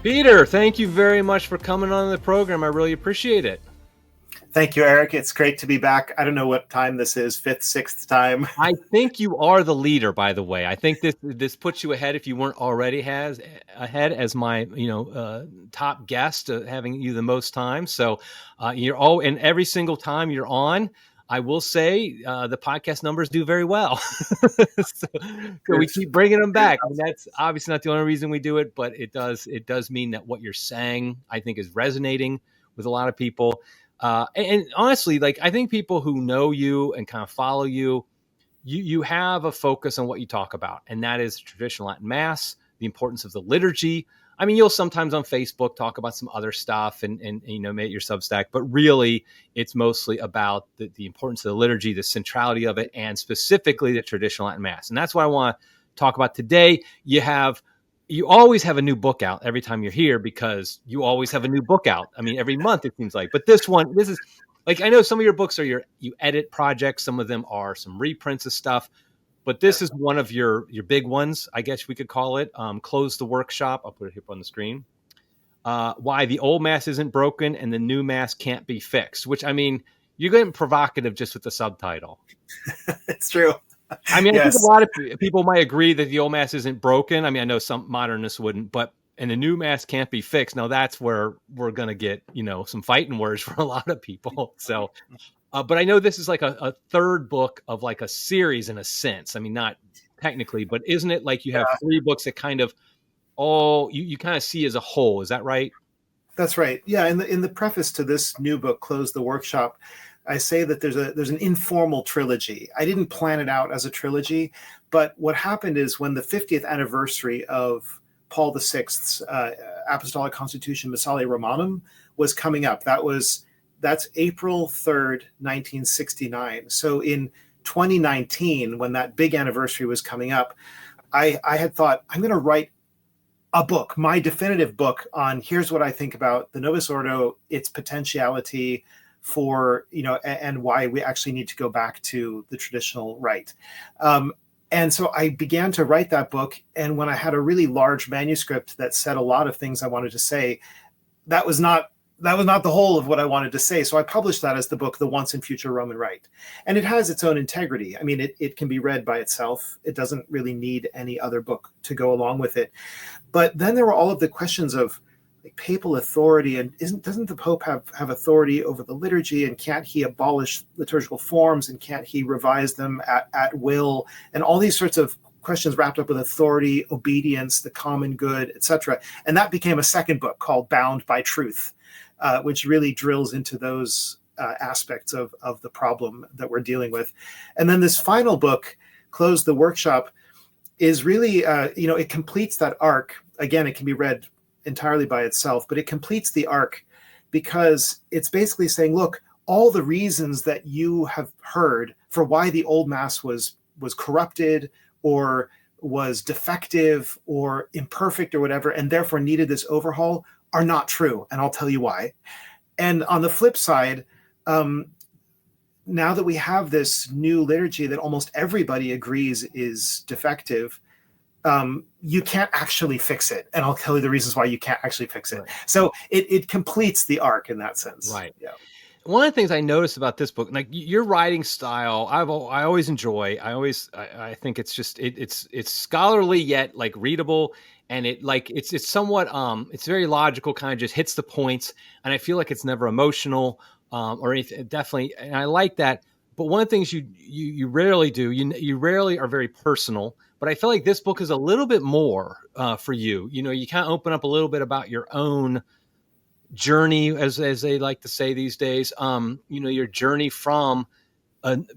Peter, thank you very much for coming on the program. I really appreciate it. Thank you, Eric. It's great to be back. I don't know what time this is, fifth, sixth time. I think you are the leader, by the way. I think this puts you ahead if you weren't already ahead as my top guest, having you the most time. So and every single time you're on, I will say the podcast numbers do very well. so we keep bringing them back. I mean, that's obviously not the only reason we do it, but it does mean that what you're saying, I think, is resonating with a lot of people. And honestly, like, I think people who know you and kind of follow you, you have a focus on what you talk about, and that is traditional Latin Mass, the importance of the liturgy. I mean, you'll sometimes on Facebook talk about some other stuff and make your Substack, but really it's mostly about the importance of the liturgy, the centrality of it, and specifically the traditional Latin Mass. And that's what I want to talk about today. You always have a new book out every time you're here, because you always have a new book out. I mean, every month it seems like. But this is like, I know some of your books are you edit projects. Some of them are some reprints of stuff. But this is one of your big ones, I guess we could call it. Close the Workshop. I'll put it here on the screen. Why the old Mass isn't broken and the new Mass can't be fixed. Which, I mean, you're getting provocative just with the subtitle. It's true. I mean, yes. I think a lot of people might agree that the old Mass isn't broken. I mean, I know some modernists wouldn't, and the new Mass can't be fixed. Now that's where we're going to get, some fighting words for a lot of people. So, but I know this is like a third book of like a series in a sense. I mean, not technically, but isn't it like you have three books that kind of you kind of see as a whole? Is that right? That's right. Yeah. In the preface to this new book, Close the Workshop, I say that there's an informal trilogy. I didn't plan it out as a trilogy, but what happened is when the 50th anniversary of Paul VI's Apostolic Constitution Missale Romanum was coming up, that's April 3rd, 1969. So in 2019, when that big anniversary was coming up, I had thought, I'm going to write a book, my definitive book on here's what I think about the Novus Ordo, its potentiality for, and why we actually need to go back to the traditional rite. And so I began to write that book. And when I had a really large manuscript that said a lot of things I wanted to say, that was not the whole of what I wanted to say. So I published that as the book, The Once and Future Roman Rite. And it has its own integrity. I mean, it can be read by itself. It doesn't really need any other book to go along with it. But then there were all of the questions of like papal authority, and doesn't the Pope have authority over the liturgy, and can't he abolish liturgical forms, and can't he revise them at will, and all these sorts of questions wrapped up with authority, obedience, the common good, etc. And that became a second book called Bound by Truth, which really drills into those aspects of the problem that we're dealing with. And then this final book, Close the Workshop, is really, it completes that arc. Again, it can be read entirely by itself, but it completes the arc because it's basically saying, look, all the reasons that you have heard for why the old Mass was corrupted or was defective or imperfect or whatever, and therefore needed this overhaul, are not true. And I'll tell you why. And on the flip side, now that we have this new liturgy that almost everybody agrees is defective, you can't actually fix it. And I'll tell you the reasons why you can't actually fix it. Right. So it completes the arc in that sense. Right. Yeah. One of the things I noticed about this book, like your writing style, I always enjoy. I think it's just it's scholarly yet like readable, and it's somewhat it's very logical, kind of just hits the points, and I feel like it's never emotional or anything. Definitely, and I like that. But one of the things you rarely do, you rarely are very personal. But I feel like this book is a little bit more for you. You kind of open up a little bit about your own journey, as they like to say these days, your journey from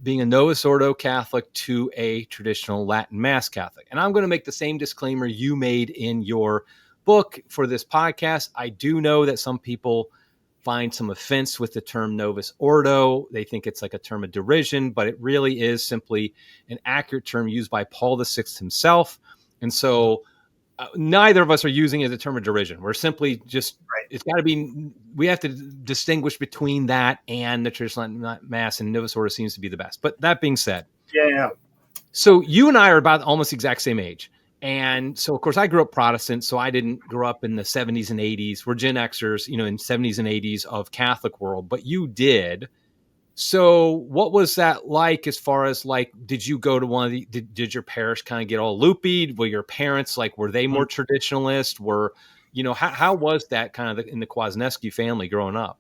being a Novus Ordo Catholic to a traditional Latin Mass Catholic. And I'm going to make the same disclaimer you made in your book for this podcast. I do know that some people find some offense with the term Novus Ordo. They think it's like a term of derision, but it really is simply an accurate term used by Paul VI himself. And so neither of us are using it as a term of derision. We're simply just, right. It's got to be, we have to distinguish between that and the traditional Mass, and Novus Ordo seems to be the best. But that being said, yeah. So you and I are about almost the exact same age. And so, of course, I grew up Protestant, so I didn't grow up in the 70s and 80s. We're Gen Xers, in 70s and 80s of Catholic world, but you did. So what was that like as far as like, did you go to one of the, did your parish kind of get all loopy? Were your parents like, were they more traditionalist? How was that kind of in the Kwasniewski family growing up?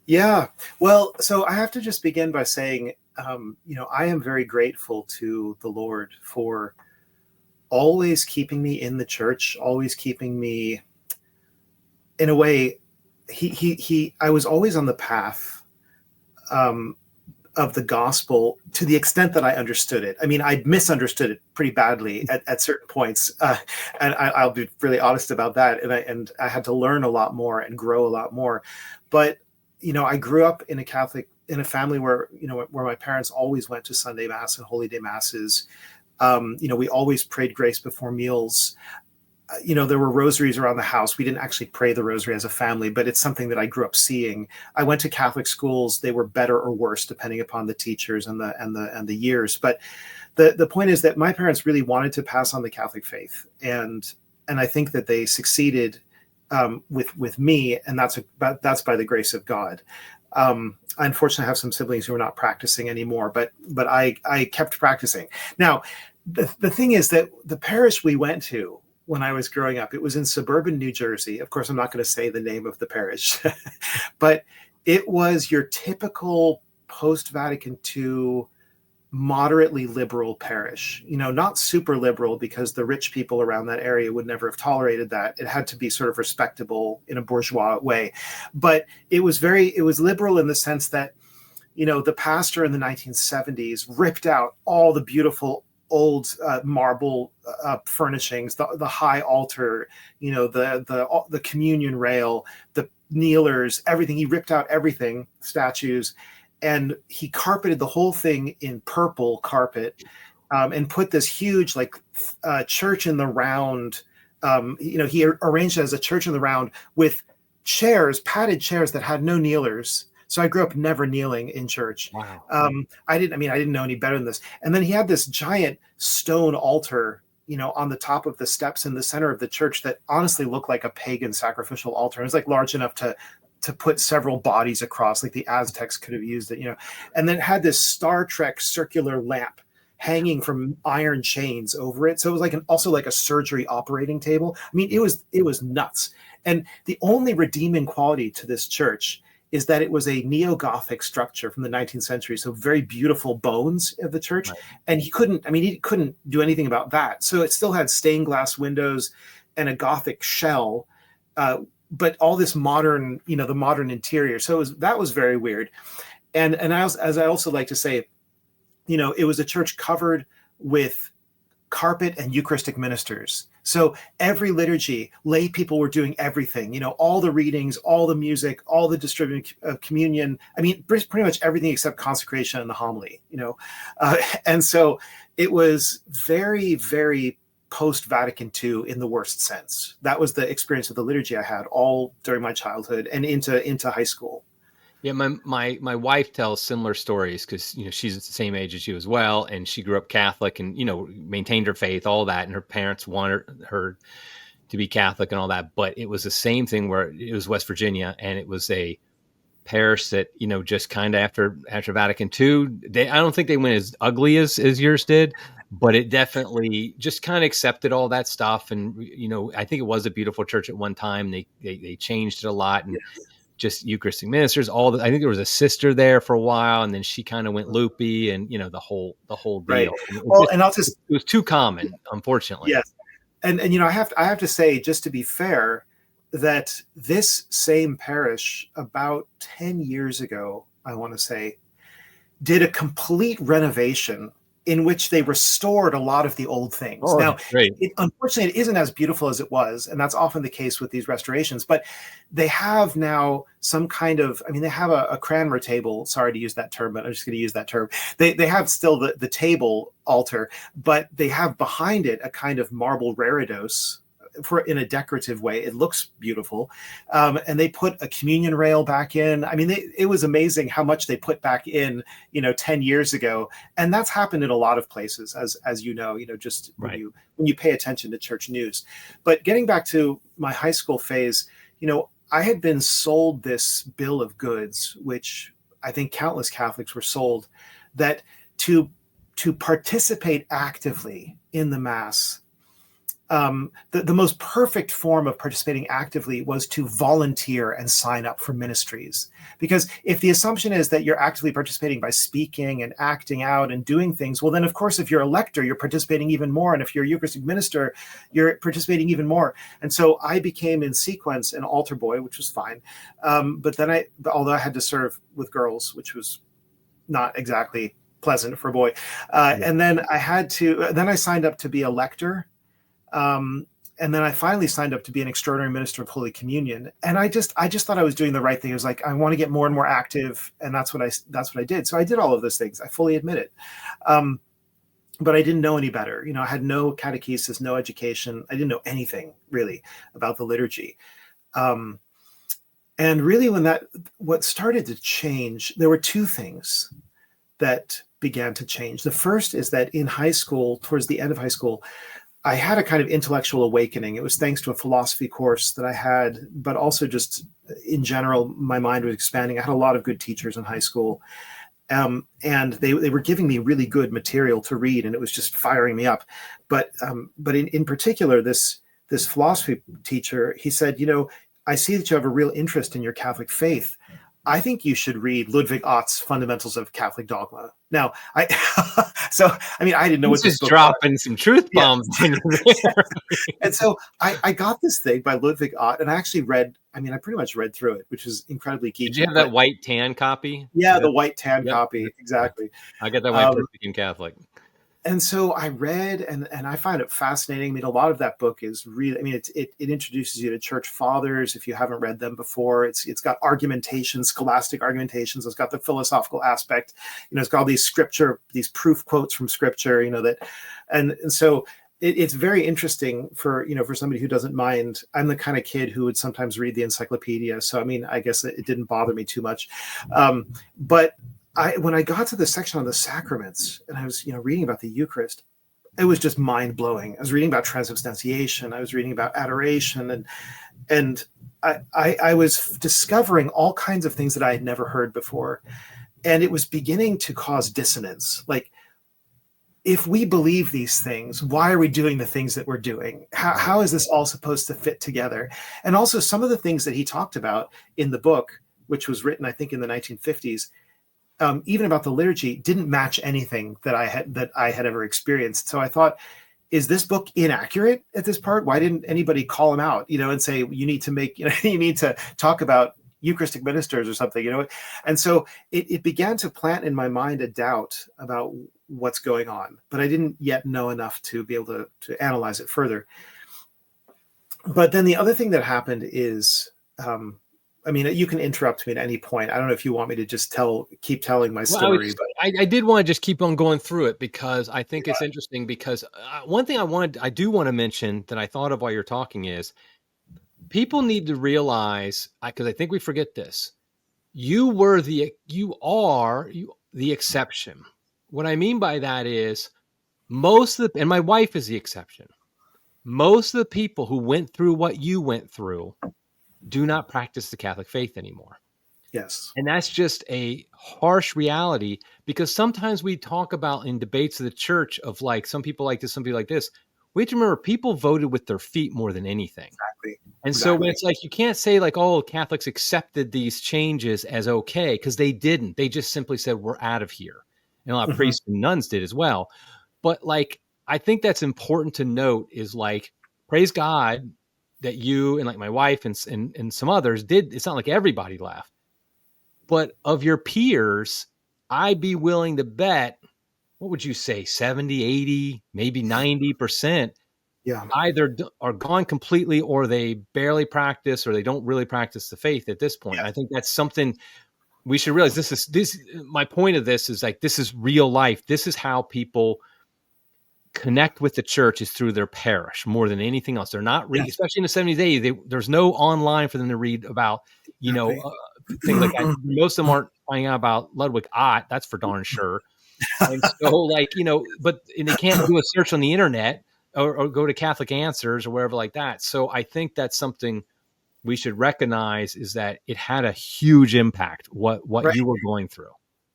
Yeah. Well, so I have to just begin by saying, I am very grateful to the Lord for always keeping me in the church, always keeping me in a way. I was always on the path of the gospel to the extent that I understood it. I mean, I misunderstood it pretty badly at certain points, and I'll be really honest about that. And I had to learn a lot more and grow a lot more. But I grew up in a family where where my parents always went to Sunday Mass and Holy Day Masses. We always prayed grace before meals. There were rosaries around the house. We didn't actually pray the rosary as a family, but it's something that I grew up seeing. I went to Catholic schools. They were better or worse depending upon the teachers and the years. But the point is that my parents really wanted to pass on the Catholic faith, and I think that they succeeded with me, and that's by the grace of God. I unfortunately have some siblings who are not practicing anymore, but I kept practicing. Now, the thing is that the parish we went to when I was growing up, it was in suburban New Jersey. Of course, I'm not going to say the name of the parish, but it was your typical post-Vatican II moderately liberal parish. Not super liberal, because the rich people around that area would never have tolerated that. It had to be sort of respectable in a bourgeois way. But it was liberal in the sense that, the pastor in the 1970s ripped out all the beautiful old marble furnishings, the high altar, the communion rail, the kneelers, everything. He ripped out everything, statues, and he carpeted the whole thing in purple carpet, and put this huge church in the round. He arranged it as a church in the round with chairs, padded chairs that had no kneelers. So I grew up never kneeling in church. Wow. I didn't know any better than this. And then he had this giant stone altar, on the top of the steps in the center of the church that honestly looked like a pagan sacrificial altar. It was large enough to put several bodies across, like the Aztecs could have used it, And then it had this Star Trek circular lamp hanging from iron chains over it. So it was also like a surgery operating table. I mean, it was nuts. And the only redeeming quality to this church is that it was a neo-Gothic structure from the 19th century. So very beautiful bones of the church. Right. And he couldn't do anything about that. So it still had stained glass windows and a Gothic shell, but all this modern, the modern interior. So that was very weird. And as I also like to say, it was a church covered with carpet and Eucharistic ministers. So every liturgy, lay people were doing everything, all the readings, all the music, all the distributing of communion. I mean, pretty much everything except consecration and the homily, and so it was very, very post-Vatican II in the worst sense. That was the experience of the liturgy I had all during my childhood and into high school. Yeah, my wife tells similar stories because she's the same age as you as well, and she grew up Catholic and maintained her faith, all that, and her parents wanted her to be Catholic and all that. But it was the same thing where it was West Virginia, and it was a parish that just kind of after Vatican II, I don't think they went as ugly as yours did, but it definitely just kind of accepted all that stuff. And I think it was a beautiful church at one time. They changed it a lot, and just Eucharistic ministers, I think there was a sister there for a while, and then she kind of went loopy, and the whole deal. Right. It was too common, unfortunately. Yes. And I have to say, just to be fair, that this same parish about 10 years ago, I want to say, did a complete renovation in which they restored a lot of the old things. Oh, now, unfortunately, it isn't as beautiful as it was, and that's often the case with these restorations, but they have now some kind of, they have a Cranmer table. Sorry to use that term, but I'm just going to use that term. They have still the table altar, but they have behind it a kind of marble reredos in a decorative way. It looks beautiful. And they put a communion rail back in. I mean, it was amazing how much they put back in, 10 years ago. And that's happened in a lot of places, as just Right. when you pay attention to church news. But getting back to my high school phase, I had been sold this bill of goods, which I think countless Catholics were sold, that to participate actively in the Mass, the most perfect form of participating actively was to volunteer and sign up for ministries. Because if the assumption is that you're actively participating by speaking and acting out and doing things, well, then, of course, if you're a lector, you're participating even more. And if you're a Eucharistic minister, you're participating even more. And so I became, in sequence, an altar boy, which was fine. But then although I had to serve with girls, which was not exactly pleasant for a boy. And then I signed up to be a lector. And then I finally signed up to be an extraordinary minister of Holy Communion. And I just thought I was doing the right thing. It was like, I want to get more and more active. And that's what I did. So I did all of those things. I fully admit it. But I didn't know any better. I had no catechesis, no education. I didn't know anything really about the liturgy. And really what started to change, there were two things that began to change. The first is that in high school, towards the end of high school, I had a kind of intellectual awakening. It was thanks to a philosophy course that I had, but also just in general, my mind was expanding. I had a lot of good teachers in high school, and they were giving me really good material to read, and it was just firing me up. But in particular, this philosophy teacher, he said, I see that you have a real interest in your Catholic faith. I think you should read Ludwig Ott's Fundamentals of Catholic Dogma. Now, I didn't know what this book was. Dropping some truth bombs in there. And so I got this thing by Ludwig Ott, and I actually I pretty much read through it, which is incredibly geeky. Did you have that white tan copy? Yeah, the white tan copy, exactly. I got that white Perfect Catholic. And so I read, and I find it fascinating. A lot of that book is really, it introduces you to church fathers if you haven't read them before. It's got argumentation, scholastic argumentations. It's got the philosophical aspect. It's got all these proof quotes from scripture. And so it's very interesting for somebody who doesn't mind. I'm the kind of kid who would sometimes read the encyclopedia, so I guess it didn't bother me too much, but. When I got to the section on the sacraments and I was, reading about the Eucharist, it was just mind blowing. I was reading about transubstantiation. I was reading about adoration, and I was discovering all kinds of things that I had never heard before. And it was beginning to cause dissonance. Like, if we believe these things, why are we doing the things that we're doing? How is this all supposed to fit together? And also some of the things that he talked about in the book, which was written, I think, in the 1950s, even about the liturgy, didn't match anything that I had ever experienced. So I thought, is this book inaccurate at this part? Why didn't anybody call him out, and say, you need to talk about Eucharistic ministers or something, And so it began to plant in my mind a doubt about what's going on, but I didn't yet know enough to be able to analyze it further. But then the other thing that happened is, you can interrupt me at any point. I don't know if you want me to just keep telling my story. I did want to just keep on going through it because I think it's interesting. Because one thing I do want to mention that I thought of while you're talking is people need to realize, because I think we forget this. You are the exception. What I mean by that is and my wife is the exception. Most of the people who went through what you went through do not practice the Catholic faith anymore. Yes. And that's just a harsh reality, because sometimes we talk about in debates of the church of like, some people like this, some people like this. We have to remember people voted with their feet more than anything. Exactly. And so when it's like, you can't say like, oh, Catholics accepted these changes as okay, because they didn't. They just simply said, we're out of here. And a lot of priests and nuns did as well. But like, I think that's important to note is like, praise God that you and like my wife and some others did. It's not like everybody left, but of your peers, I'd be willing to bet, what would you say, 70, 80, maybe 90%, either are gone completely or they barely practice or they don't really practice the faith at this point. Yeah. I think that's something we should realize. My point of this is like, this is real life. This is how people connect with the church is through their parish more than anything else. They're not reading, Yes, especially in the 70s, 80s. There's no online for them to read about, exactly. things like that. Most of them aren't finding out about Ludwig Ott. That's for darn sure. And so, like, and they can't do a search on the internet or go to Catholic Answers or wherever like that. So I think that's something we should recognize, is that it had a huge impact what Right. you were going through.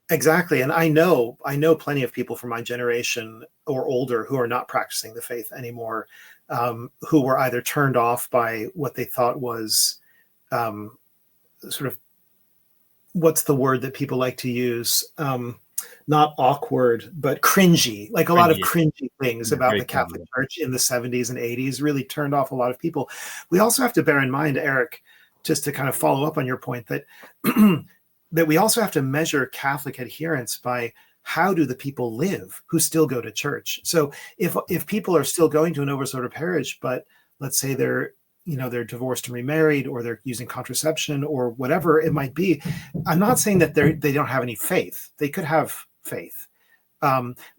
Exactly. And I know plenty of people from my generation or older who are not practicing the faith anymore, who were either turned off by what they thought was sort of, what's the word that people like to use? Not awkward, but cringy, like a lot of Cringy. cringy things Yeah, about very the Catholic cringy. Church in the 70s and 80s really turned off a lot of people. We also have to bear in mind, Eric, just to kind of follow up on your point, that that we also have to measure Catholic adherence by how do the people live who still go to church. So if people are still going to a Novus Ordo parish, but let's say they're divorced and remarried, or they're using contraception or whatever it might be, I'm not saying that they don't have any faith. They could have faith,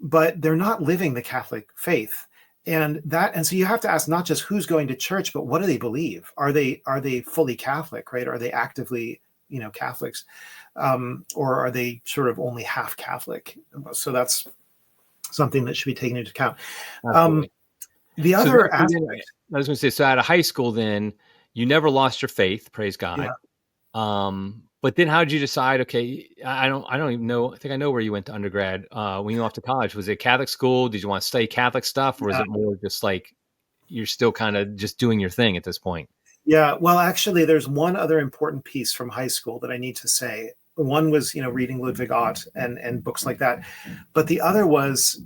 but they're not living the Catholic faith. And so you have to ask not just who's going to church, but what do they believe? Are they fully Catholic, right? Are they actively, Catholics, or are they sort of only half Catholic? So that's something that should be taken into account. The other aspect, I was going to say, so out of high school, then you never lost your faith, praise God. yeah. But then how did you decide? Okay, I don't even know. I think I know where you went to undergrad. When you went off to college, was it Catholic school? Did you want to study Catholic stuff, or is it more just like you're still kind of just doing your thing at this point? Yeah, well, actually, there's one other important piece from high school that I need to say. One was, reading Ludwig Ott and books like that, but the other was,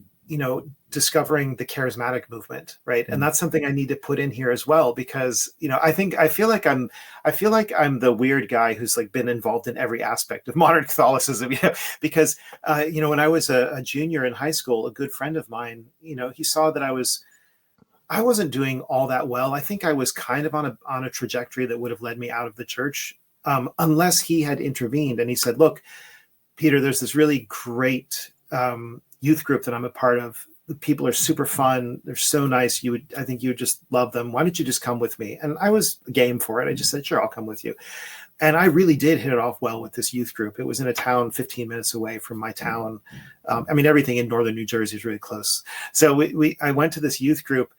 discovering the charismatic movement, right? And that's something I need to put in here as well, because, I feel like I'm the weird guy who's like been involved in every aspect of modern Catholicism, because, when I was a junior in high school, a good friend of mine, he saw that I wasn't doing all that well. I think I was kind of on a trajectory that would have led me out of the church, unless he had intervened. And he said, "Look, Peter, there's this really great youth group that I'm a part of. The people are super fun. They're so nice. I think you would just love them. Why don't you just come with me?" And I was game for it. I just said, "Sure, I'll come with you." And I really did hit it off well with this youth group. It was in a town 15 minutes away from my town. Everything in northern New Jersey is really close. So I went to this youth group,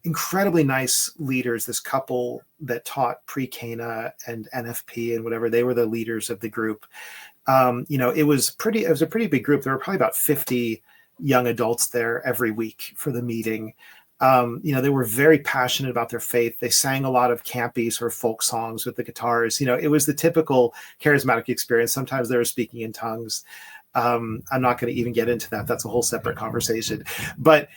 incredibly nice leaders, this couple that taught pre-Cana and NFP and whatever. They were the leaders of the group. It was a pretty big group. There were probably about 50 young adults there every week for the meeting. They were very passionate about their faith. They sang a lot of campy sort of folk songs with the guitars. It was the typical charismatic experience. Sometimes they were speaking in tongues. I'm not going to even get into that. That's a whole separate conversation. But,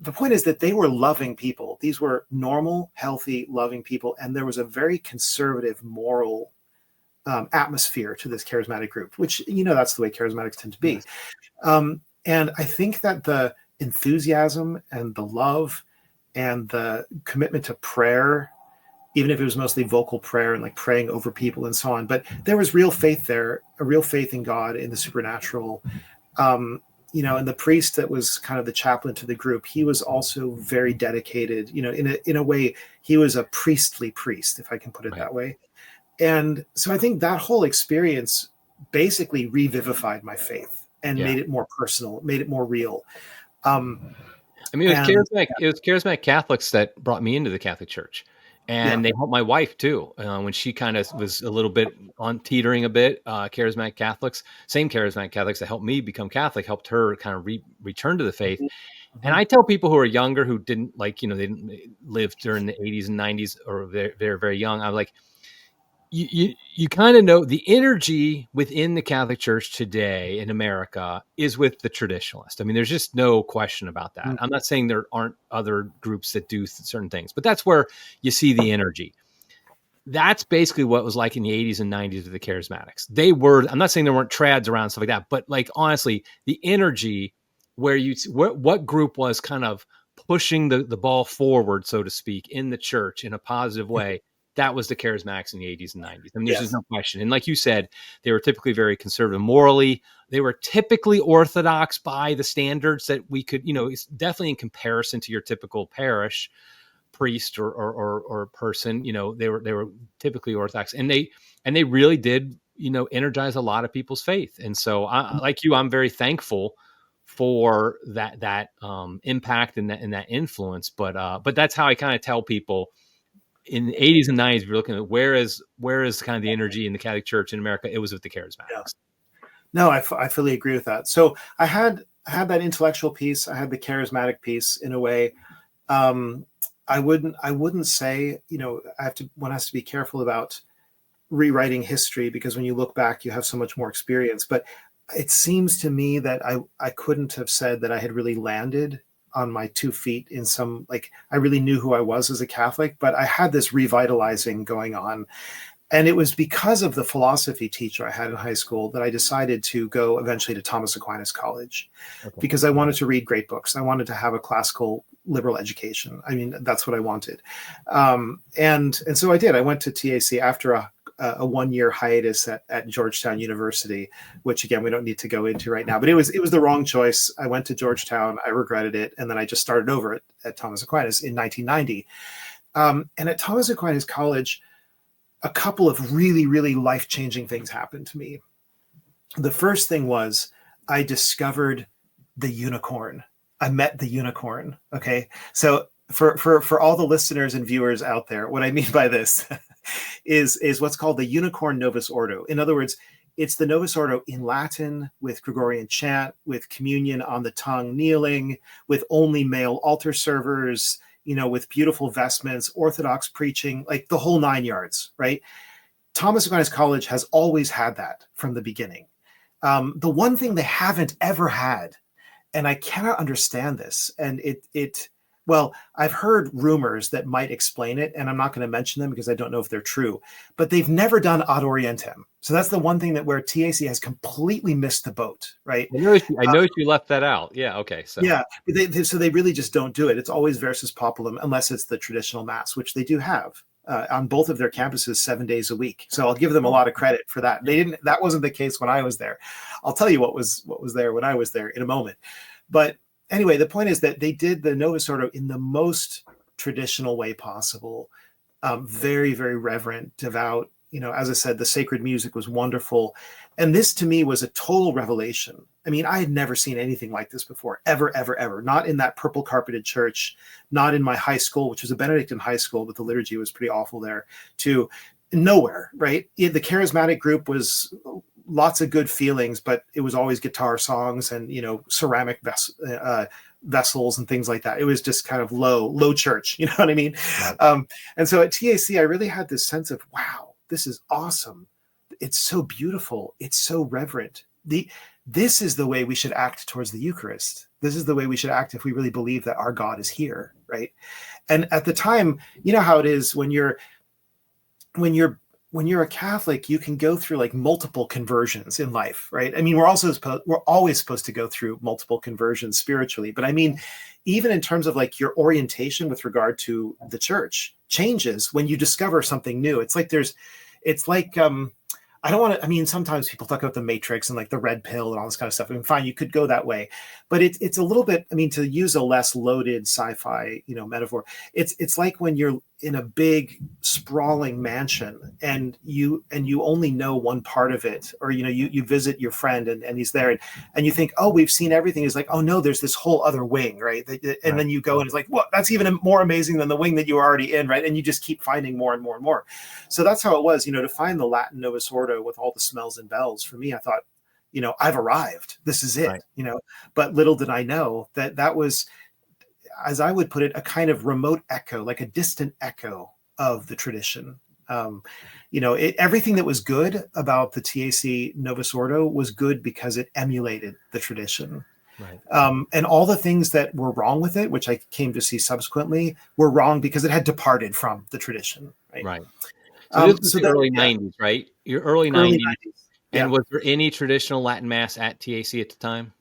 the point is that they were loving people. These were normal, healthy, loving people. And there was a very conservative, moral atmosphere to this charismatic group, which, that's the way charismatics tend to be. Yes. And I think that the enthusiasm and the love and the commitment to prayer, even if it was mostly vocal prayer and like praying over people and so on, but there was real faith there, a real faith in God, in the supernatural. And the priest that was kind of the chaplain to the group, he was also very dedicated, in a way, he was a priestly priest, if I can put it that way. And so I think that whole experience basically revivified my faith and made it more personal, made it more real. It was charismatic Catholics that brought me into the Catholic Church. And they helped my wife too, when she kind of was a little bit on teetering a bit. Charismatic Catholics, same charismatic Catholics that helped me become Catholic, helped her kind of return to the faith. Mm-hmm. And I tell people who are younger, who didn't they didn't live during the 80s and 90s, or they're very young. I'm like, you kind of know the energy within the Catholic Church today in America is with the traditionalist. I mean, there's just no question about that. I'm not saying there aren't other groups that do certain things, but that's where you see the energy. That's basically what it was like in the 80s and 90s with the charismatics. I'm not saying there weren't trads around, stuff like that, but like, honestly, the energy where what group was kind of pushing the ball forward, so to speak, in the church in a positive way. that was the Charismatics in the 80s and 90s. I mean, there's just Yes. no question. And like you said, they were typically very conservative morally. They were typically orthodox by the standards that we could, it's definitely in comparison to your typical parish priest or person. They were typically orthodox, and they really did, energize a lot of people's faith. And so, like you, I'm very thankful for that impact and that influence. But that's how I kind of tell people in the 80s and 90s, we're looking at where is kind of the energy in the Catholic Church in America. It was with the Yeah. Charismatics. No, I fully agree with that. So I had that intellectual piece. I had the charismatic piece in a way. I wouldn't say, one has to be careful about rewriting history, because when you look back, you have so much more experience. But it seems to me that I couldn't have said that I had really landed on my 2 feet in some, like, I really knew who I was as a Catholic, but I had this revitalizing going on. And it was because of the philosophy teacher I had in high school that I decided to go eventually to Thomas Aquinas College, because I wanted to read great books. I wanted to have a classical liberal education. I mean, that's what I wanted. And so I did. I went to TAC after a 1-year hiatus at Georgetown University, which again, we don't need to go into right now, but it was the wrong choice. I went to Georgetown. I regretted it. And then I just started over at Thomas Aquinas in 1990. And at Thomas Aquinas College, a couple of really, really life-changing things happened to me. The first thing was I discovered the unicorn. I met the unicorn. Okay. So for all the listeners and viewers out there, what I mean by this is what's called the unicorn Novus Ordo. In other words, it's the Novus Ordo in Latin, with Gregorian chant, with communion on the tongue, kneeling, with only male altar servers, with beautiful vestments, Orthodox preaching, like the whole 9 yards, right? Thomas Aquinas College has always had that from the beginning. The one thing they haven't ever had, and I cannot understand this, and well, I've heard rumors that might explain it, and I'm not going to mention them because I don't know if they're true, but they've never done ad orientem. So that's the one thing that where TAC has completely missed the boat, right? I noticed you left that out. Yeah. Okay. So yeah, so they really just don't do it. It's always versus populum, unless it's the traditional mass, which they do have on both of their campuses 7 days a week. So I'll give them a lot of credit for that. That wasn't the case when I was there. I'll tell you what was there when I was there in a moment. But anyway, the point is that they did the Novus Ordo in the most traditional way possible. Very, very reverent, devout. As I said, the sacred music was wonderful. And this to me was a total revelation. I mean, I had never seen anything like this before, ever, ever, ever. Not in that purple carpeted church, not in my high school, which was a Benedictine high school, but the liturgy was pretty awful there, to nowhere, right? The charismatic group was lots of good feelings, but it was always guitar songs and, ceramic vessels and things like that. It was just kind of low church, you know what I mean? Right. And so at TAC, I really had this sense of, wow, this is awesome. It's so beautiful. It's so reverent. This is the way we should act towards the Eucharist. This is the way we should act if we really believe that our God is here, right? And at the time, you know how it is when you're a Catholic, you can go through like multiple conversions in life, right? I mean, we're always supposed to go through multiple conversions spiritually, but I mean, even in terms of like your orientation with regard to the church changes when you discover something new. It's like I don't want to, I mean, sometimes people talk about the Matrix and like the red pill and all this kind of stuff. I mean, fine, you could go that way, but it's a little bit, I mean, to use a less loaded sci-fi, metaphor, it's like when you're in a big sprawling mansion and you only know one part of it, or, you visit your friend and he's there and you think, oh, we've seen everything. It's like, oh no, there's this whole other wing, right? And then you go and it's like, well, that's even more amazing than the wing that you were already in, right? And you just keep finding more and more and more. So that's how it was, to find the Latin Novus Ordo with all the smells and bells. For me, I thought, I've arrived. This is it, right. But little did I know that was, as I would put it, a kind of remote echo, like a distant echo of the tradition. Everything that was good about the TAC Novus Ordo was good because it emulated the tradition. Right. And all the things that were wrong with it, which I came to see subsequently, were wrong because it had departed from the tradition. Right. Right. So this was the early 90s, right? Your early 90s. Yeah. And was there any traditional Latin Mass at TAC at the time?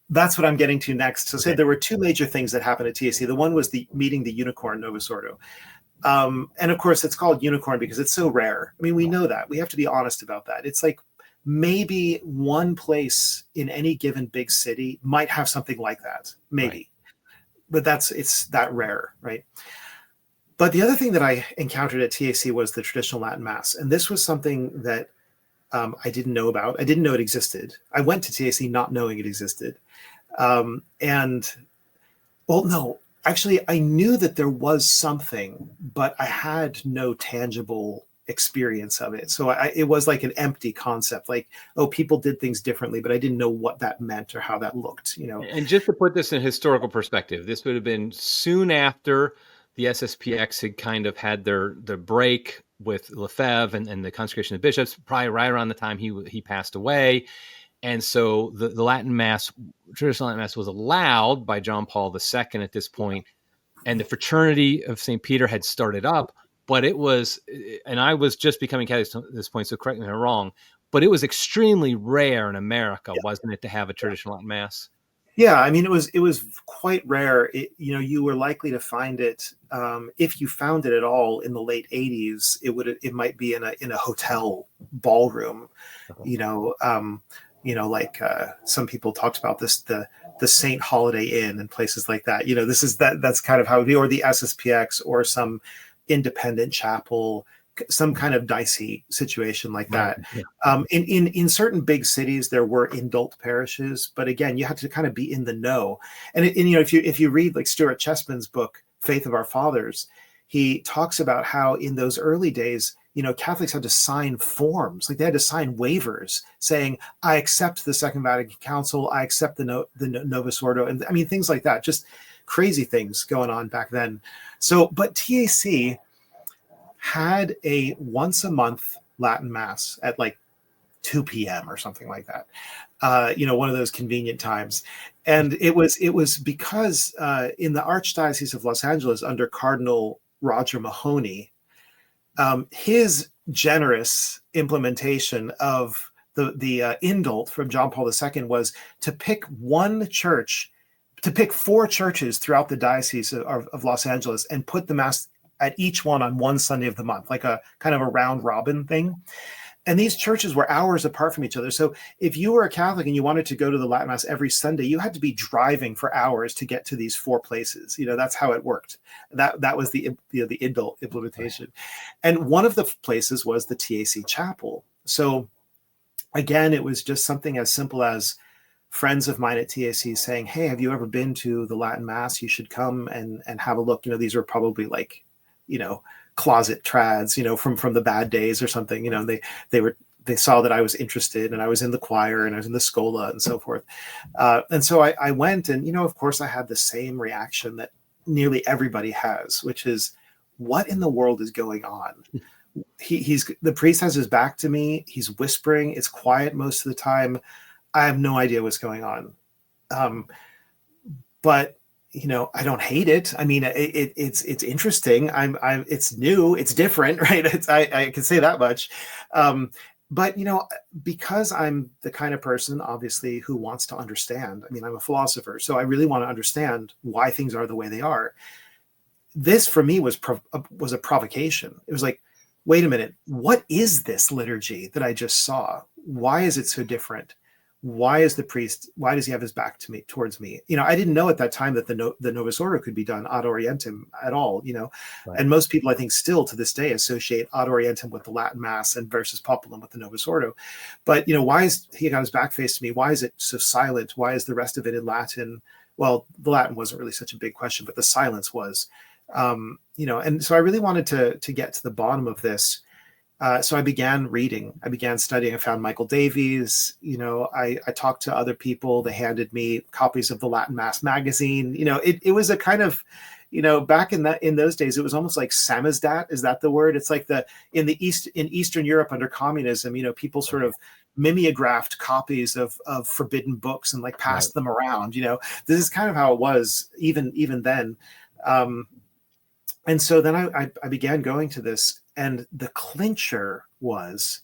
That's what I'm getting to next. So there were two major things that happened at TAC. The one was meeting the unicorn Novus Ordo. And of course, it's called unicorn because it's so rare. I mean, we know that. We have to be honest about that. It's like maybe one place in any given big city might have something like that, maybe. Right. But it's that rare, right? But the other thing that I encountered at TAC was the traditional Latin Mass. And this was something that I didn't know about. I didn't know it existed. I went to TAC not knowing it existed. No, actually, I knew that there was something, but I had no tangible experience of it. So it was like an empty concept, like, oh, people did things differently, but I didn't know what that meant or how that looked, you know. And just to put this in historical perspective, this would have been soon after the SSPX had kind of had their break with Lefebvre and the consecration of bishops, probably right around the time he passed away. And so the Latin Mass, traditional Latin Mass, was allowed by John Paul II at this point, and the Fraternity of St. Peter had started up, but it was, and I was just becoming Catholic at this point, so correct me if I'm wrong, but it was extremely rare in America, wasn't it, to have a traditional Latin Mass? Yeah, I mean, it was quite rare. You were likely to find it, if you found it at all in the late '80s. It might be in a hotel ballroom, like some people talked about this, the Saint Holiday Inn and places like that. That's kind of how it would be, or the SSPX, or some independent chapel, some kind of dicey situation like that. Yeah. In certain big cities, there were indult parishes, but again, you had to kind of be in the know. And if you read like Stuart Chessman's book, Faith of Our Fathers, he talks about how in those early days, Catholics had to sign forms, like they had to sign waivers saying, I accept the Second Vatican Council, I accept the Novus Ordo, and I mean, things like that, just crazy things going on back then. So, but TAC had a once a month Latin Mass at like 2 p.m. or something like that. One of those convenient times. And it was because in the Archdiocese of Los Angeles under Cardinal Roger Mahony, his generous implementation of the indult from John Paul II was to pick four churches throughout the Diocese of Los Angeles and put the Mass at each one on one Sunday of the month, like a kind of a round robin thing. And these churches were hours apart from each other. So if you were a Catholic and you wanted to go to the Latin Mass every Sunday, you had to be driving for hours to get to these four places. That's how it worked. That was the indult implementation. And one of the places was the TAC chapel. So again, it was just something as simple as friends of mine at TAC saying, hey, have you ever been to the Latin Mass? You should come and have a look. These were probably like, closet trads, from the bad days or something. They saw that I was interested, and I was in the choir, and I was in the schola and so forth. And so I went, and, of course I had the same reaction that nearly everybody has, which is, what in the world is going on? The priest has his back to me. He's whispering. It's quiet most of the time. I have no idea what's going on. But I don't hate it. I mean, it's interesting. It's new. It's different, right? I can say that much. But because I'm the kind of person, obviously, who wants to understand. I mean, I'm a philosopher, so I really want to understand why things are the way they are. This, for me, was a provocation. It was like, wait a minute, what is this liturgy that I just saw? Why is it so different? Why does he have his back towards me? I didn't know at that time that the Novus Ordo could be done ad orientem at all, right. And most people, I think, still to this day associate ad orientem with the Latin Mass and versus populum with the Novus Ordo. But, why is he got his back faced to me? Why is it so silent? Why is the rest of it in Latin? Well, the Latin wasn't really such a big question, but the silence was, and so I really wanted to get to the bottom of this. So I began reading. I began studying. I found Michael Davies. I talked to other people. They handed me copies of the Latin Mass magazine. It was a kind of, back in those days, it was almost like samizdat. Is that the word? It's like in Eastern Europe under communism, people sort of mimeographed copies of forbidden books and like passed them around. This is kind of how it was even then. And so then I began going to this. And the clincher was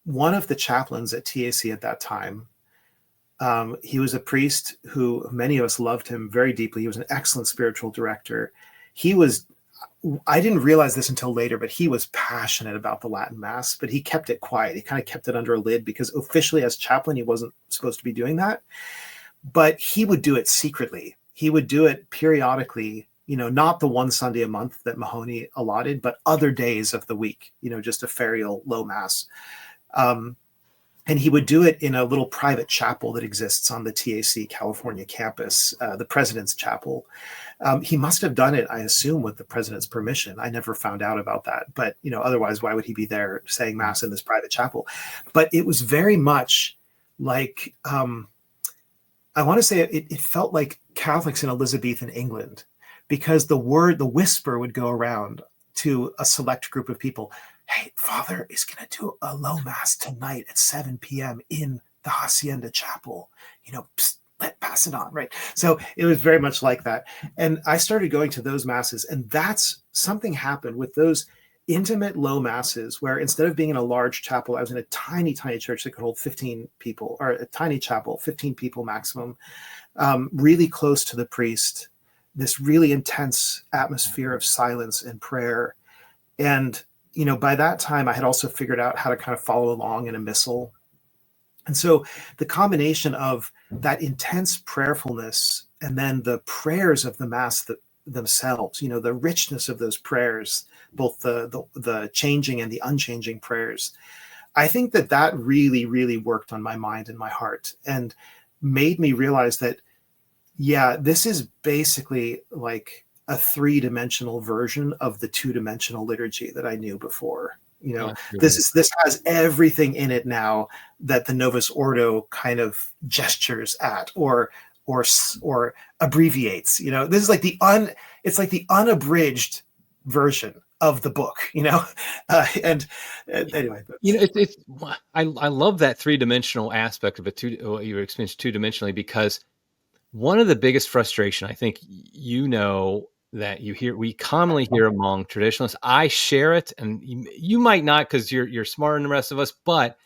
one of the chaplains at TAC at that time. He was a priest who many of us loved him very deeply. He was an excellent spiritual director. I didn't realize this until later, but he was passionate about the Latin Mass, but he kept it quiet. He kind of kept it under a lid because officially as chaplain, he wasn't supposed to be doing that. But he would do it secretly. He would do it periodically, not the one Sunday a month that Mahoney allotted, but other days of the week, just a ferial low Mass. And he would do it in a little private chapel that exists on the TAC California campus, the President's Chapel. He must have done it, I assume, with the president's permission. I never found out about that. But, otherwise, why would he be there saying Mass in this private chapel? But it was very much like, I want to say it felt like Catholics in Elizabethan England, because the whisper would go around to a select group of people. Hey, Father is going to do a low Mass tonight at 7 p.m. in the Hacienda Chapel. Pass it on, right? So it was very much like that. And I started going to those Masses, and that's something happened with those intimate low Masses where instead of being in a large chapel, I was in a tiny, tiny church that could hold 15 people, or a tiny chapel, 15 people maximum, really close to the priest, this really intense atmosphere of silence and prayer. And by that time, I had also figured out how to kind of follow along in a missal. And so the combination of that intense prayerfulness and then the prayers of the Mass themselves, the richness of those prayers, both the changing and the unchanging prayers, I think that really, really worked on my mind and my heart and made me realize that, yeah, this is basically like a three-dimensional version of the two-dimensional liturgy that I knew before. This has everything in it now that the Novus Ordo kind of gestures at or abbreviates. This is like it's like the unabridged version of the book. And anyway, I love that three-dimensional aspect of it. You experience two-dimensionally, because one of the biggest frustration I think that we commonly hear among traditionalists. I share it, and you might not because you're smarter than the rest of us. But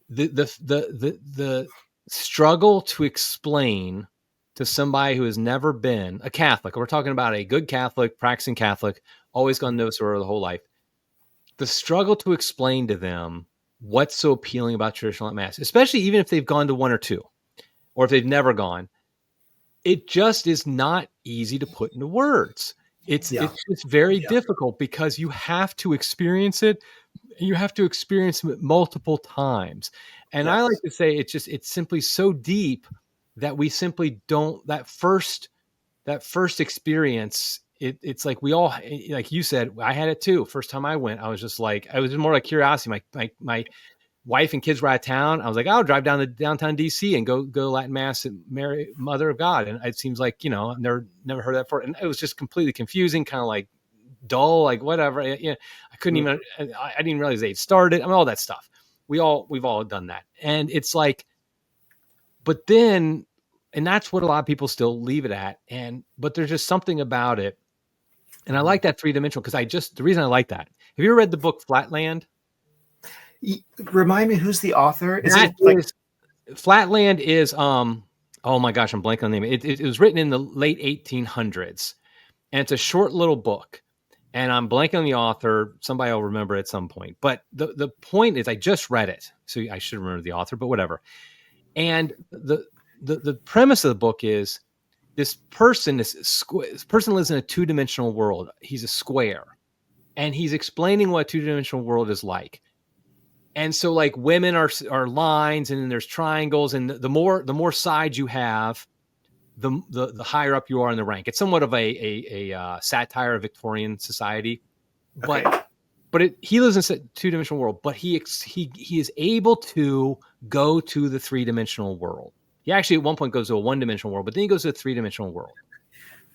the struggle to explain to somebody who has never been a Catholic, we're talking about a good Catholic, practicing Catholic, always gone to Novus Ordo the whole life. The struggle to explain to them what's so appealing about traditional Mass, especially even if they've gone to one or two, or if they've never gone. It just is not easy to put into words. It's very difficult because you have to experience it. You have to experience it multiple times. And I like to say it's simply so deep that we simply don't, that first experience, it's like we all, like you said, I had it too. First time I went, I was just like, I was more like curiosity. My wife and kids were out of town. I was like, I'll drive down to downtown DC and go Latin Mass at Mary, Mother of God. And it seems like, I've never heard that before. And it was just completely confusing, kind of like dull, like whatever. I couldn't even, I didn't realize they'd started. I mean, all that stuff. We've all done that. And it's like, but then, and that's what a lot of people still leave it at. But there's just something about it. And I like that three-dimensional because the reason I like that. Have you ever read the book Flatland? Remind me, who's the author? Flatland is oh my gosh, I'm blanking on the name. It was written in the late 1800s, and it's a short little book, and I'm blanking on the author. Somebody will remember at some point. But the point is, I just read it, so I should remember the author, but whatever. And the premise of the book is this person lives in a two-dimensional world. He's a square, and he's explaining what a two-dimensional world is like. And so, like, women are lines, and then there's triangles, and the more sides you have, the higher up you are in the rank. It's somewhat of a satire of Victorian society, but he lives in a two-dimensional world. But he is able to go to the three-dimensional world. He actually at one point goes to a one-dimensional world, but then he goes to a three-dimensional world.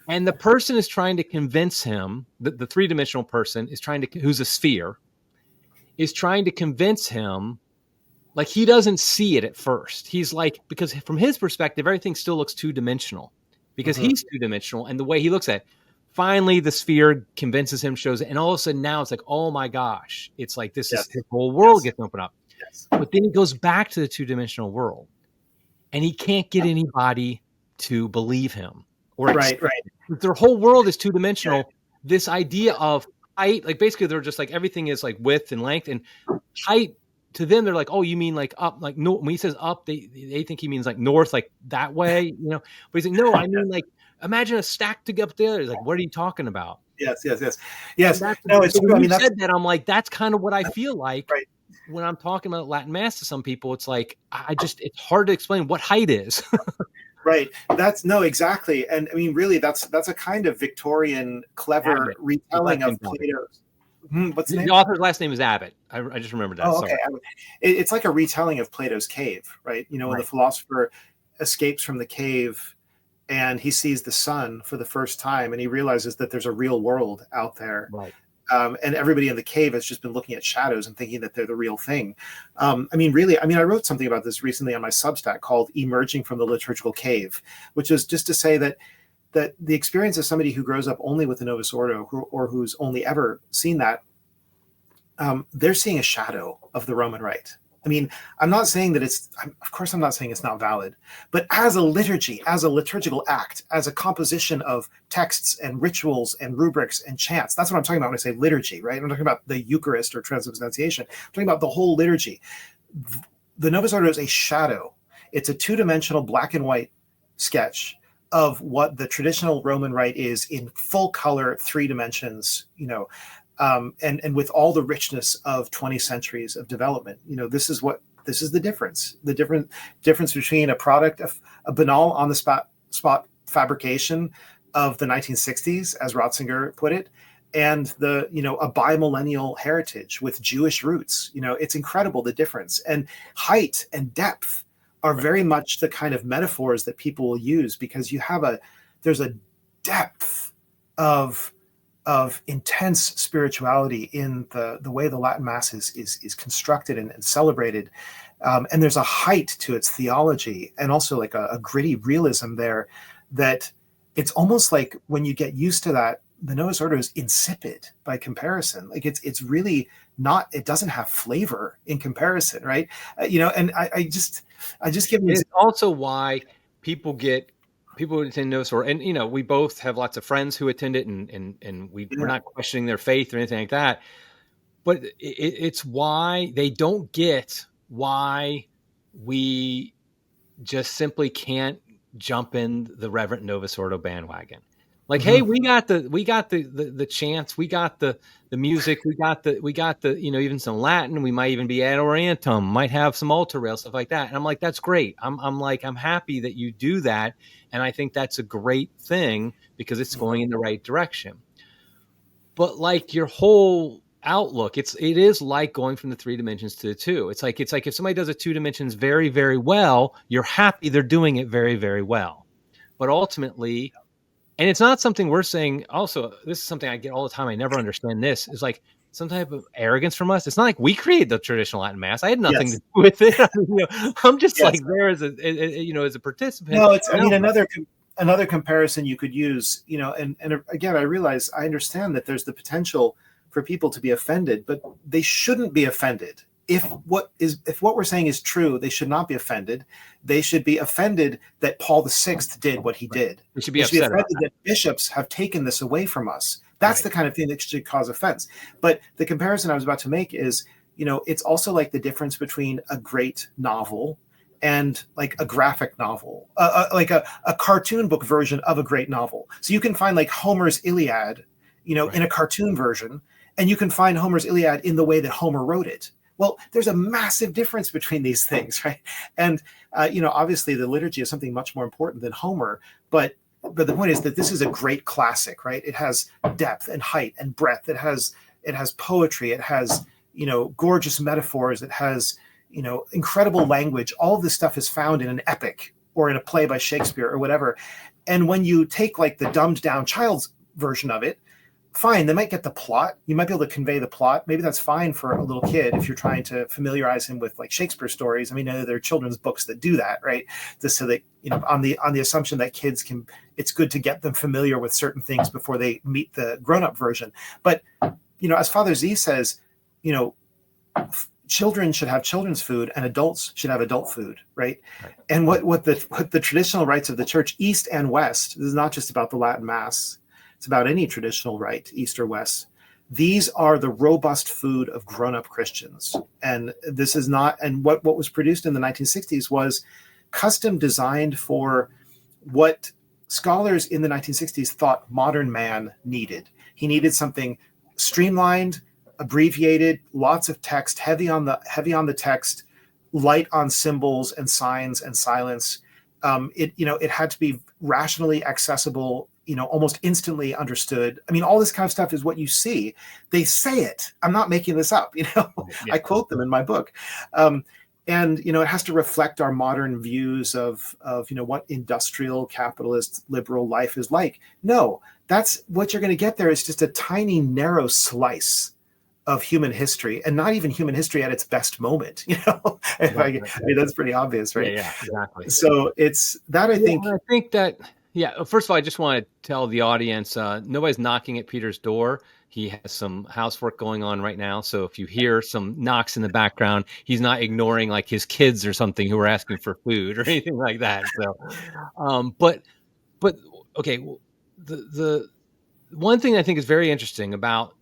And the person is trying to convince him, the three-dimensional person is who's a sphere, is trying to convince him, like, he doesn't see it at first. He's like, because from his perspective, everything still looks two-dimensional because he's two-dimensional. And the way he looks at it, finally the sphere convinces him, shows it. And all of a sudden now it's like, oh my gosh, it's like this is his whole world gets opened up. Yes. But then he goes back to the two-dimensional world and he can't get anybody to believe him. Or right. Their whole world is two-dimensional. this idea of height, like basically they're just like everything is like width and length, and height to them they're like, oh, you mean like up, like no, when he says up, they think he means like north, like that way, you know. But he's like, no, I mean like imagine a stack together. He's like, what are you talking about? Yes. No, It's so true. when I you mean, that's said that, I'm like, that's kind of what I feel like right. when I'm talking about Latin Mass to some people. It's like it's hard to explain what height is. Right. That's no, exactly. And I mean, really, that's a kind of Victorian, clever Abbott. retelling of Plato's. What's the name? The author's last name is Abbott. I just remembered that. Oh, okay. Sorry. It's like a retelling of Plato's cave, right? You know, when the philosopher escapes from the cave and he sees the sun for the first time and he realizes that there's a real world out there. Right. And everybody in the cave has just been looking at shadows and thinking that they're the real thing. I wrote something about this recently on my Substack called Emerging from the Liturgical Cave, which is just to say that the experience of somebody who grows up only with the Novus Ordo or who's only ever seen that, they're seeing a shadow of the Roman Rite. I mean, I'm not saying that of course I'm not saying it's not valid, but as a liturgy, as a liturgical act, as a composition of texts and rituals and rubrics and chants, that's what I'm talking about when I say liturgy, right? I'm talking about the Eucharist or transubstantiation. I'm talking about the whole liturgy. The Novus Ordo is a shadow. It's a two-dimensional black and white sketch of what the traditional Roman Rite is in full color, 3 dimensions, you know, and with all the richness of 20 centuries of development. You know, this is the difference. The difference between a product of a banal on the spot fabrication of the 1960s, as Ratzinger put it, and a bimillennial heritage with Jewish roots. You know, it's incredible, the difference. And height and depth are very much the kind of metaphors that people will use, because there's a depth of intense spirituality in the way the Latin Mass is constructed and celebrated. And there's a height to its theology, and also like a gritty realism there, that it's almost like when you get used to that, the Novus Ordo is insipid by comparison. Like it's really not, it doesn't have flavor in comparison, right? And I just give you. It's also why people attend Novus Ordo, and you know, we both have lots of friends who attend it, and we're not questioning their faith or anything like that. But it's why they don't get why we just simply can't jump in the Reverend Novus Ordo bandwagon. Like, hey, we got the chants, we got the music, we got the even some Latin, we might even be ad orientem, might have some altar rail, stuff like that. And I'm like, that's great. I'm happy that you do that, and I think that's a great thing because it's going in the right direction. But like your whole outlook, it is like going from the 3 dimensions to the 2. It's like if somebody does a 2 dimensions very, very well, you're happy they're doing it very, very well. But ultimately, and it's not something we're saying. Also, this is something I get all the time. I never understand this. Is like some type of arrogance from us. It's not like we created the traditional Latin Mass. I had nothing to do with it. I'm just like there as a participant. No, it's. I mean, another comparison you could use. And again, I understand that there's the potential for people to be offended, but they shouldn't be offended. If what we're saying is true, they should not be offended. They should be offended that Paul VI did what he did. They should be offended that bishops have taken this away from us. That's the kind of thing that should cause offense. But the comparison I was about to make is, it's also like the difference between a great novel and like a graphic novel, like a cartoon book version of a great novel. So you can find like Homer's Iliad, in a cartoon version, and you can find Homer's Iliad in the way that Homer wrote it. Well, there's a massive difference between these things, right? And obviously the liturgy is something much more important than Homer, but the point is that this is a great classic, right? It has depth and height and breadth. It has poetry. It has gorgeous metaphors. It has incredible language. All of this stuff is found in an epic or in a play by Shakespeare or whatever. And when you take like the dumbed down child's version of it, fine, they might get the plot. You might be able to convey the plot. Maybe that's fine for a little kid if you're trying to familiarize him with like Shakespeare stories. I mean, there are children's books that do that, right? Just so that, on the assumption that kids it's good to get them familiar with certain things before they meet the grown-up version. But, as Father Z says, children should have children's food and adults should have adult food, right? And what the traditional rites of the church, East and West, this is not just about the Latin Mass, it's about any traditional rite, East or West. These are the robust food of grown-up Christians. And this is not, and what was produced in the 1960s was custom designed for what scholars in the 1960s thought modern man needed. He needed something streamlined, abbreviated, lots of text, heavy on the text, light on symbols and signs and silence. It had to be rationally accessible, almost instantly understood. I mean, all this kind of stuff is what you see. They say it. I'm not making this up. Yeah. I quote them in my book. And it has to reflect our modern views of what industrial, capitalist, liberal life is like. No, that's what you're going to get there is just a tiny, narrow slice of human history, and not even human history at its best moment. I mean, that's pretty obvious, right? Yeah, exactly. So it's that I think that. Yeah. First of all, I just want to tell the audience, nobody's knocking at Peter's door. He has some housework going on right now. So if you hear some knocks in the background, he's not ignoring like his kids or something who are asking for food or anything like that. So, but okay. The one thing I think is very interesting about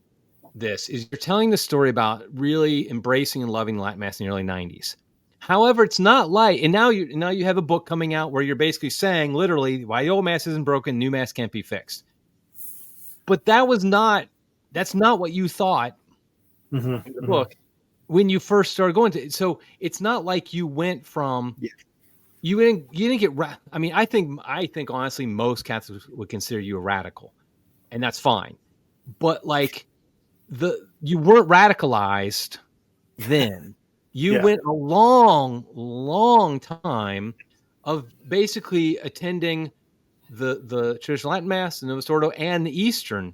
this is you're telling the story about really embracing and loving Latin Mass in the early 90s. However, it's not like, and now you have a book coming out where you're basically saying literally why the old Mass isn't broken, new Mass can't be fixed. But that's not what you thought in the book when you first started going to. So it's not like you went from you didn't get. I mean, I think honestly, most Catholics would consider you a radical, and that's fine. But like you weren't radicalized then. You went a long, long time of basically attending the traditional Latin Mass, the Novus Ordo, and the Eastern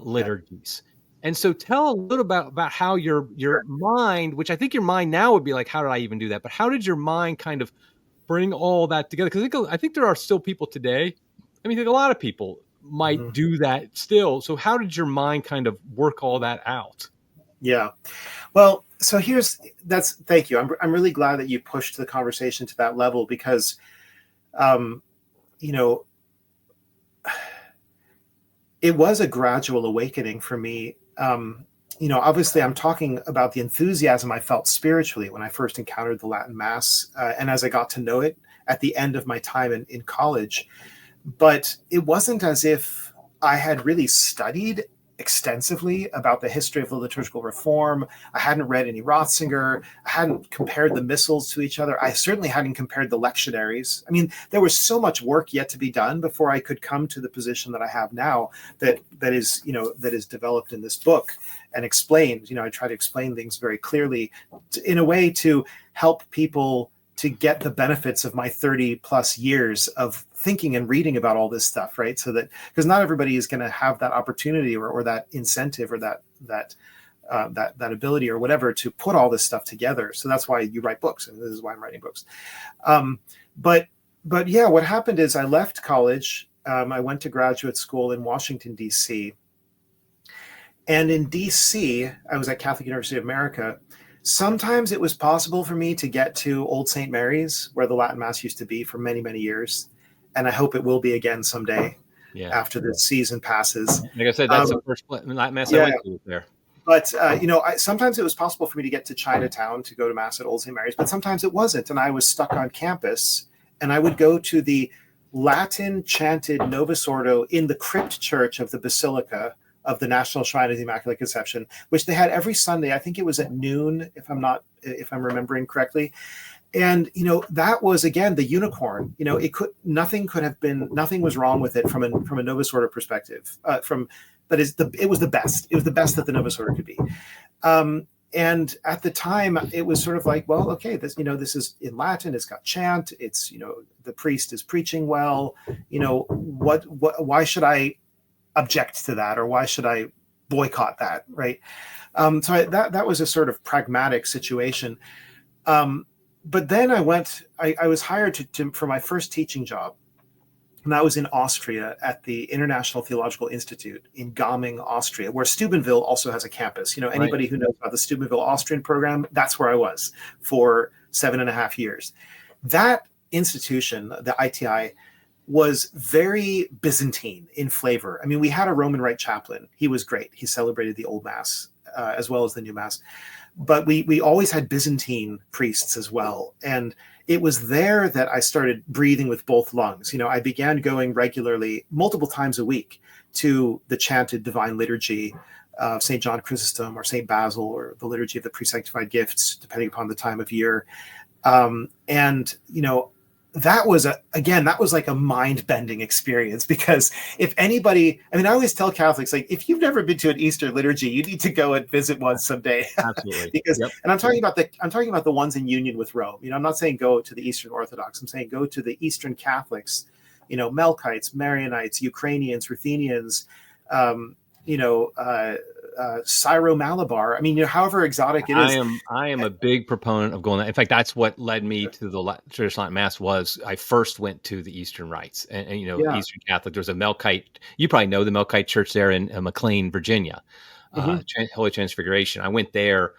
liturgies. And so tell a little about how your mind, which I think your mind now would be like, how did I even do that? But how did your mind kind of bring all that together? Because I think there are still people today. I mean, I think a lot of people might do that still. So how did your mind kind of work all that out? Yeah. Well, so thank you. I'm really glad that you pushed the conversation to that level because, it was a gradual awakening for me. Obviously I'm talking about the enthusiasm I felt spiritually when I first encountered the Latin Mass, and as I got to know it at the end of my time in college. But it wasn't as if I had really studied extensively about the history of the liturgical reform. I hadn't read any Ratzinger. I hadn't compared the missals to each other. I certainly hadn't compared the lectionaries. I mean, there was so much work yet to be done before I could come to the position that I have now that is developed in this book and explained. I try to explain things very clearly in a way to help people to get the benefits of my 30 plus years of thinking and reading about all this stuff, right? So that, because not everybody is going to have that opportunity or that incentive or that ability or whatever to put all this stuff together. So that's why you write books, and this is why I'm writing books. But yeah, what happened is I left college. I went to graduate school in Washington, D.C. And in D.C., I was at Catholic University of America. Sometimes it was possible for me to get to Old St. Mary's, where the Latin Mass used to be for many, many years. And I hope it will be again someday after the season passes. Like I said, that's the first Latin Mass I went to there. But, sometimes it was possible for me to get to Chinatown to go to Mass at Old St. Mary's, but sometimes it wasn't. And I was stuck on campus, and I would go to the Latin chanted Novus Ordo in the crypt church of the Basilica of the National Shrine of the Immaculate Conception, which they had every Sunday. I think it was at noon, if I'm remembering correctly. And, that was, again, the unicorn. Nothing was wrong with it from a Novus Ordo perspective, but it was the best. It was the best that the Novus Ordo could be. And at the time it was sort of like, well, okay, this is in Latin, it's got chant, it's, the priest is preaching well, why should I object to that? Or why should I boycott that? Right. So that was a sort of pragmatic situation. But then I was hired for my first teaching job. And that was in Austria at the International Theological Institute in Gaming, Austria, where Steubenville also has a campus. Anybody who knows about the Steubenville Austrian program, that's where I was for 7.5 years. That institution, the ITI, was very Byzantine in flavor. I mean, we had a Roman Rite chaplain. He was great. He celebrated the Old Mass as well as the New Mass. But we always had Byzantine priests as well. And it was there that I started breathing with both lungs. I began going regularly, multiple times a week, to the chanted divine liturgy of St. John Chrysostom or St. Basil, or the liturgy of the pre-sanctified gifts, depending upon the time of year. That was like a mind-bending experience, because if anybody, I always tell Catholics, like, if you've never been to an Easter liturgy, you need to go and visit one someday. Absolutely. Because, yep. And I'm talking about the ones in union with Rome. I'm not saying go to the Eastern Orthodox. I'm saying go to the Eastern Catholics, Melkites, Marianites, Ukrainians, Ruthenians, Syro-Malabar. However exotic it is. I am a big proponent of going. In fact, that's what led me to the traditional Latin Mass. Was I first went to the Eastern rites, and Eastern Catholic. There's a Melkite. You probably know the Melkite Church there in McLean, Virginia, Holy Transfiguration. I went there,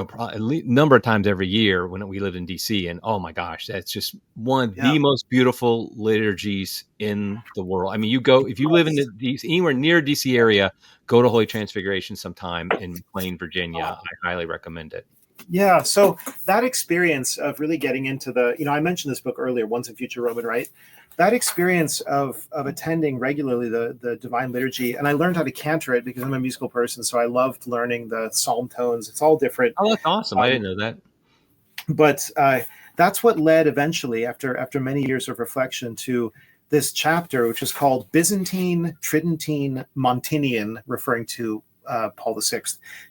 probably a number of times every year when we lived in DC, and oh my gosh, that's just one of the most beautiful liturgies in the world. If you live in anywhere near DC area, go to Holy Transfiguration sometime in McLean, Virginia. I highly recommend it. Yeah, so that experience of really getting into I mentioned this book earlier, Once and Future Roman Rite. That experience of attending regularly the Divine Liturgy, and I learned how to cantor it because I'm a musical person, so I loved learning the psalm tones. It's all different. Oh, that's awesome. I didn't know that. But that's what led eventually, after many years of reflection, to this chapter, which is called Byzantine, Tridentine, Montinian, referring to Paul VI,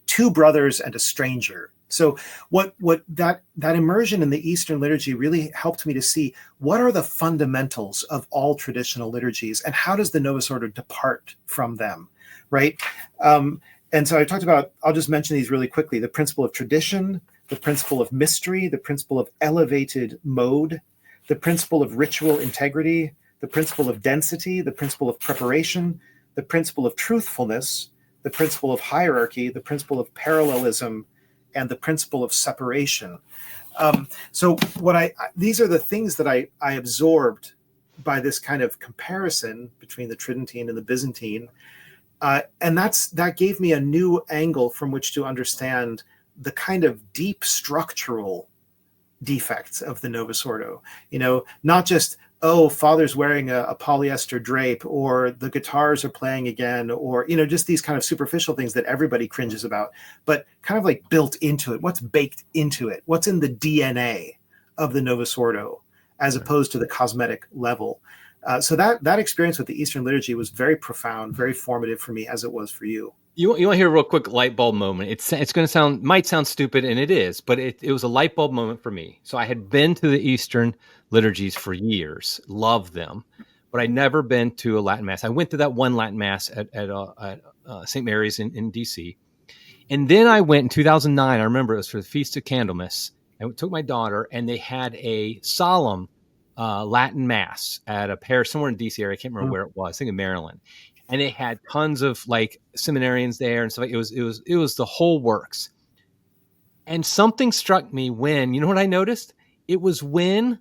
Two Brothers and a Stranger. So what that immersion in the Eastern liturgy really helped me to see what are the fundamentals of all traditional liturgies, and how does the Novus Ordo depart from them, right? And so I talked about, I'll just mention these really quickly: the principle of tradition, the principle of mystery, the principle of elevated mode, the principle of ritual integrity, the principle of density, the principle of preparation, the principle of truthfulness, the principle of hierarchy, the principle of parallelism, and the principle of separation. So these are the things that I absorbed by this kind of comparison between the Tridentine and the Byzantine. And that gave me a new angle from which to understand the kind of deep structural defects of the Novus Ordo. Not just, Father's wearing a polyester drape, or the guitars are playing again, or, just these kind of superficial things that everybody cringes about, but kind of like built into it. What's baked into it? What's in the DNA of the Novus Ordo, as opposed to the cosmetic level? So that experience with the Eastern liturgy was very profound, very formative for me, as it was for you. You want to hear a real quick light bulb moment? It's going to might sound stupid, and it is, but it was a light bulb moment for me. So I had been to the Eastern liturgies for years, loved them, but I'd never been to a Latin Mass. I went to that one Latin Mass at St. Mary's in DC. And then I went in 2009. I remember it was for the Feast of Candlemas. I took my daughter, and they had a solemn Latin Mass at a parish somewhere in DC area. I can't remember where it was. I think in Maryland. And they had tons of like seminarians there and stuff. It was the whole works. And something struck me when, you know what I noticed? It was when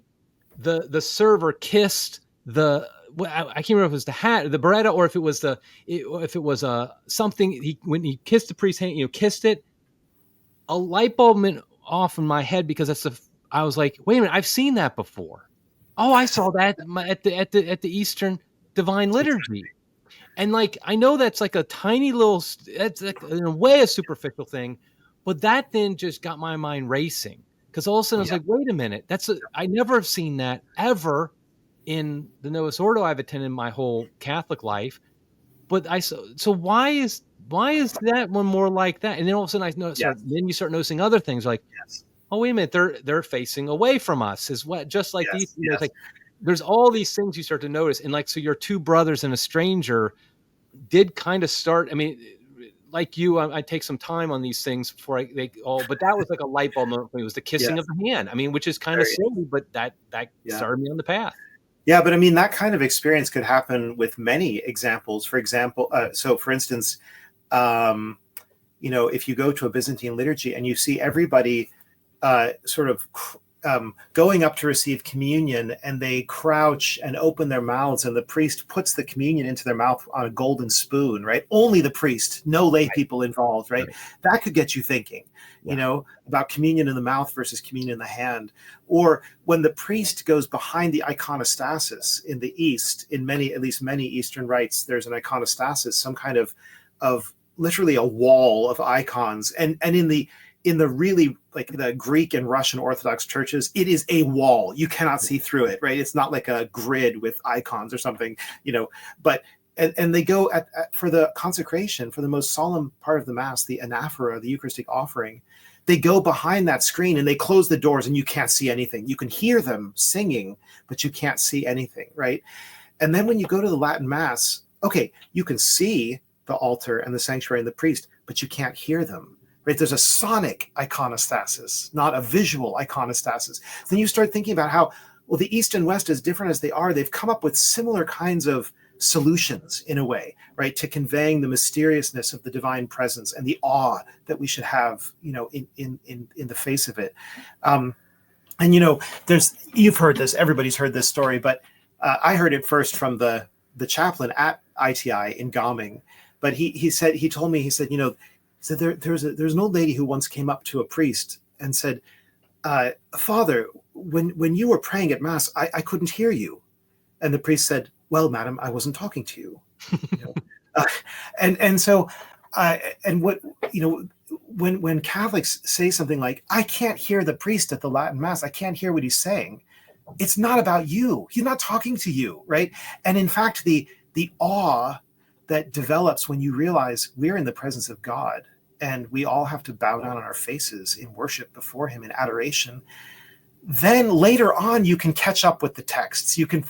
the server kissed I can't remember if it was the hat, the biretta, or if it was something. When he kissed the priest's hand, kissed it. A light bulb went off in my head, because I was like, wait a minute, I've seen that before. Oh, I saw that at the Eastern Divine Liturgy. And like, I know that's like a tiny little, that's like in a way a superficial thing, but that then just got my mind racing, because all of a sudden I was like, wait a minute, I never have seen that ever in the Novus Ordo I've attended my whole Catholic life. But so why is that one more like that? And then all of a sudden then you start noticing other things like, oh, wait a minute, they're facing away from us, is what, just like these, it's like, there's all these things you start to notice. And like, so your Two Brothers and a Stranger did kind of start. Like you, I take some time on these things before but that was like a light bulb moment for me. It was the kissing of the hand. Which is kind of silly, but that started me on the path. Yeah, but that kind of experience could happen with many examples. For example, for instance, if you go to a Byzantine liturgy and you see everybody sort of going up to receive communion, and they crouch and open their mouths, and the priest puts the communion into their mouth on a golden spoon, right? Only the priest, no lay people involved, right? That could get you thinking, about communion in the mouth versus communion in the hand. Or when the priest goes behind the iconostasis in the East, at least many Eastern rites, there's an iconostasis, some kind of literally a wall of icons. And in the really, like, the Greek and Russian Orthodox churches, it is a wall. You cannot see through it, right? It's not like a grid with icons or something, but, and they go for the consecration, for the most solemn part of the Mass, the anaphora, the Eucharistic offering, they go behind that screen and they close the doors and you can't see anything. You can hear them singing, but you can't see anything, right? And then when you go to the Latin Mass, okay, you can see the altar and the sanctuary and the priest, but you can't hear them. Right? There's a sonic iconostasis, not a visual iconostasis. Then you start thinking about how, well, the East and West, as different as they are, they've come up with similar kinds of solutions in a way, right, to conveying the mysteriousness of the divine presence and the awe that we should have, in the face of it. You've heard this, everybody's heard this story, but I heard it first from the chaplain at ITI in Gaming. But he told me, so there's an old lady who once came up to a priest and said, Father, when you were praying at Mass, I couldn't hear you. And the priest said, well, madam, I wasn't talking to you. When Catholics say something like, I can't hear the priest at the Latin Mass, I can't hear what he's saying, it's not about you. He's not talking to you, right? And in fact, the awe that develops when you realize we're in the presence of God and we all have to bow down on our faces in worship before him in adoration, then later on you can catch up with the texts. You can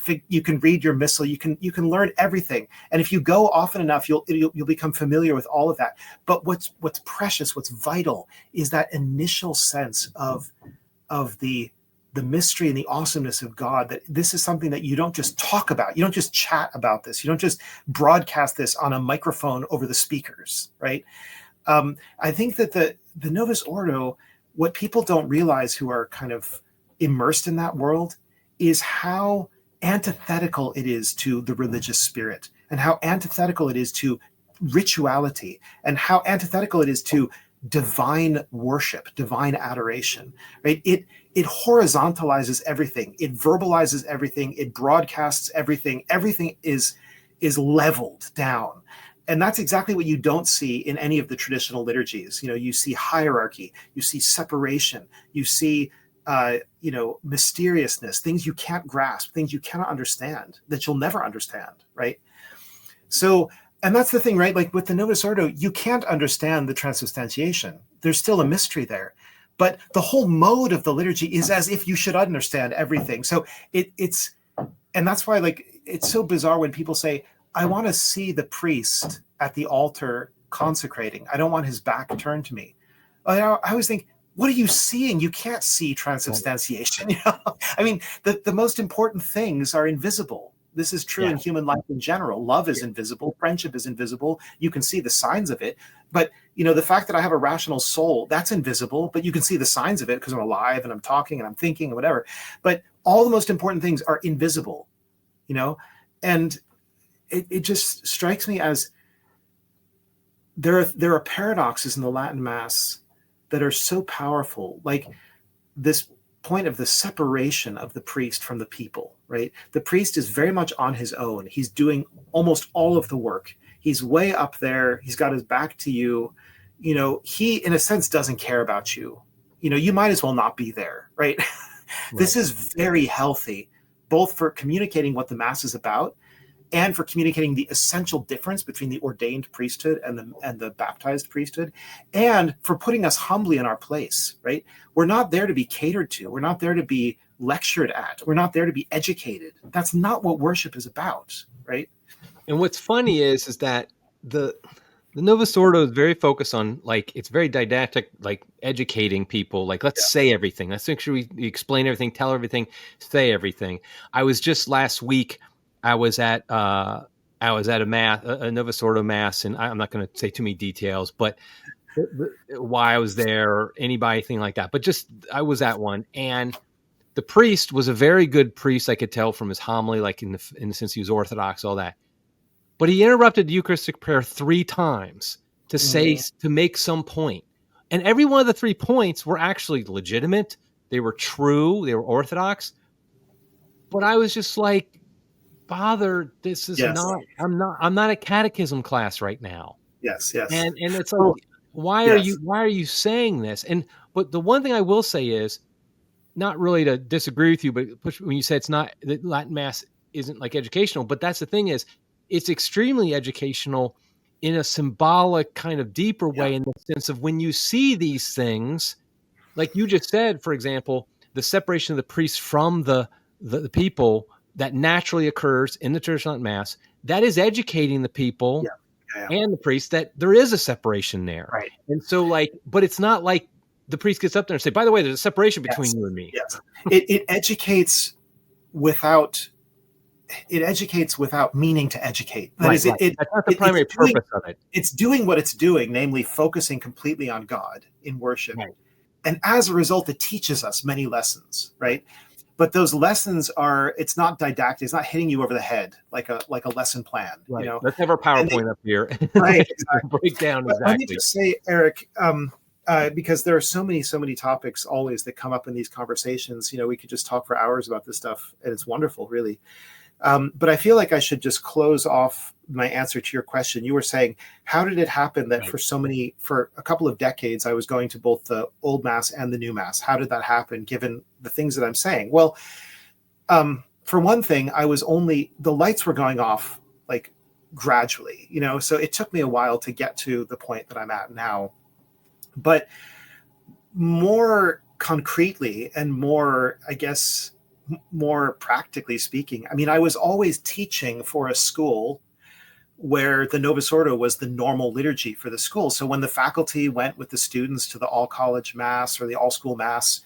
read your missal. You can learn everything. And if you go often enough, you'll become familiar with all of that. But what's precious, what's vital, is that initial sense of the mystery and the awesomeness of God, that this is something that you don't just talk about. You don't just chat about this. You don't just broadcast this on a microphone over the speakers, right? I think that the Novus Ordo, what people don't realize who are kind of immersed in that world, is how antithetical it is to the religious spirit, and how antithetical it is to rituality, and how antithetical it is to divine worship, divine adoration, right? It horizontalizes everything. It verbalizes everything. It broadcasts everything. Everything is leveled down. And that's exactly what you don't see in any of the traditional liturgies. You see hierarchy, you see separation, you see mysteriousness, things you can't grasp, things you cannot understand, that you'll never understand, right? So, and that's the thing, right? Like with the Novus Ordo, you can't understand the transubstantiation. There's still a mystery there. But the whole mode of the liturgy is as if you should understand everything. So and that's why, like, it's so bizarre when people say, I want to see the priest at the altar consecrating. I don't want his back turned to me. I always think, what are you seeing? You can't see transubstantiation. I mean, the most important things are invisible. This is true in human life in general. Love is invisible. Friendship is invisible. You can see the signs of it. But, the fact that I have a rational soul, that's invisible, but you can see the signs of it because I'm alive and I'm talking and I'm thinking and whatever. But all the most important things are invisible, and it just strikes me as there are paradoxes in the Latin Mass that are so powerful, like this point of the separation of the priest from the people, right? The priest is very much on his own. He's doing almost all of the work. He's way up there. He's got his back to you. He, in a sense, doesn't care about you. You might as well not be there, right? This is very healthy, both for communicating what the Mass is about and for communicating the essential difference between the ordained priesthood and the baptized priesthood, and for putting us humbly in our place, right? We're not there to be catered to. We're not there to be lectured at. We're not there to be educated. That's not what worship is about, right? And what's funny is that the Novus Ordo is very focused on, like, it's very didactic, like educating people. Like, let's say everything. Let's make sure we explain everything, tell everything, say everything. I was just last week, I was at a Novus Ordo Mass, and I'm not going to say too many details, but why I was there, or anything like that. But just I was at one, and the priest was a very good priest. I could tell from his homily, like in the sense he was Orthodox, all that. But he interrupted the Eucharistic prayer 3 times to say, to make some point. And every one of the 3 points were actually legitimate. They were true. They were Orthodox. But I was just like, Father, this is not, I'm not a catechism class right now. Yes. And it's like, why are you saying this? But the one thing I will say is, not really to disagree with you, but when you say it's not, that Latin Mass isn't like educational, but that's the thing is, it's extremely educational in a symbolic kind of deeper way, in the sense of when you see these things, like you just said, for example, the separation of the priest from the people that naturally occurs in the traditional Mass, that is educating the people and the priest that there is a separation there. Right. And so but it's not like the priest gets up there and say, by the way, there's a separation between you and me. Yes. It educates without meaning to educate. That's not the primary purpose of it. It's doing what it's doing, namely focusing completely on God in worship. Right. And as a result, it teaches us many lessons, right? But those lessons it's not didactic. It's not hitting you over the head like a lesson plan. Right. Let's have our PowerPoint up here. Right. Exactly. Break down exactly. Let me just say, Eric, because there are so many topics always that come up in these conversations. We could just talk for hours about this stuff, and it's wonderful, really. But I feel like I should just close off my answer to your question. You were saying, how did it happen that for a couple of decades, I was going to both the Old Mass and the New Mass? How did that happen, given the things that I'm saying? Well, for one thing, the lights were going off like gradually, so it took me a while to get to the point that I'm at now. But more concretely and more, I guess, more practically speaking, I was always teaching for a school where the Novus Ordo was the normal liturgy for the school. So when the faculty went with the students to the all college Mass or the all school Mass,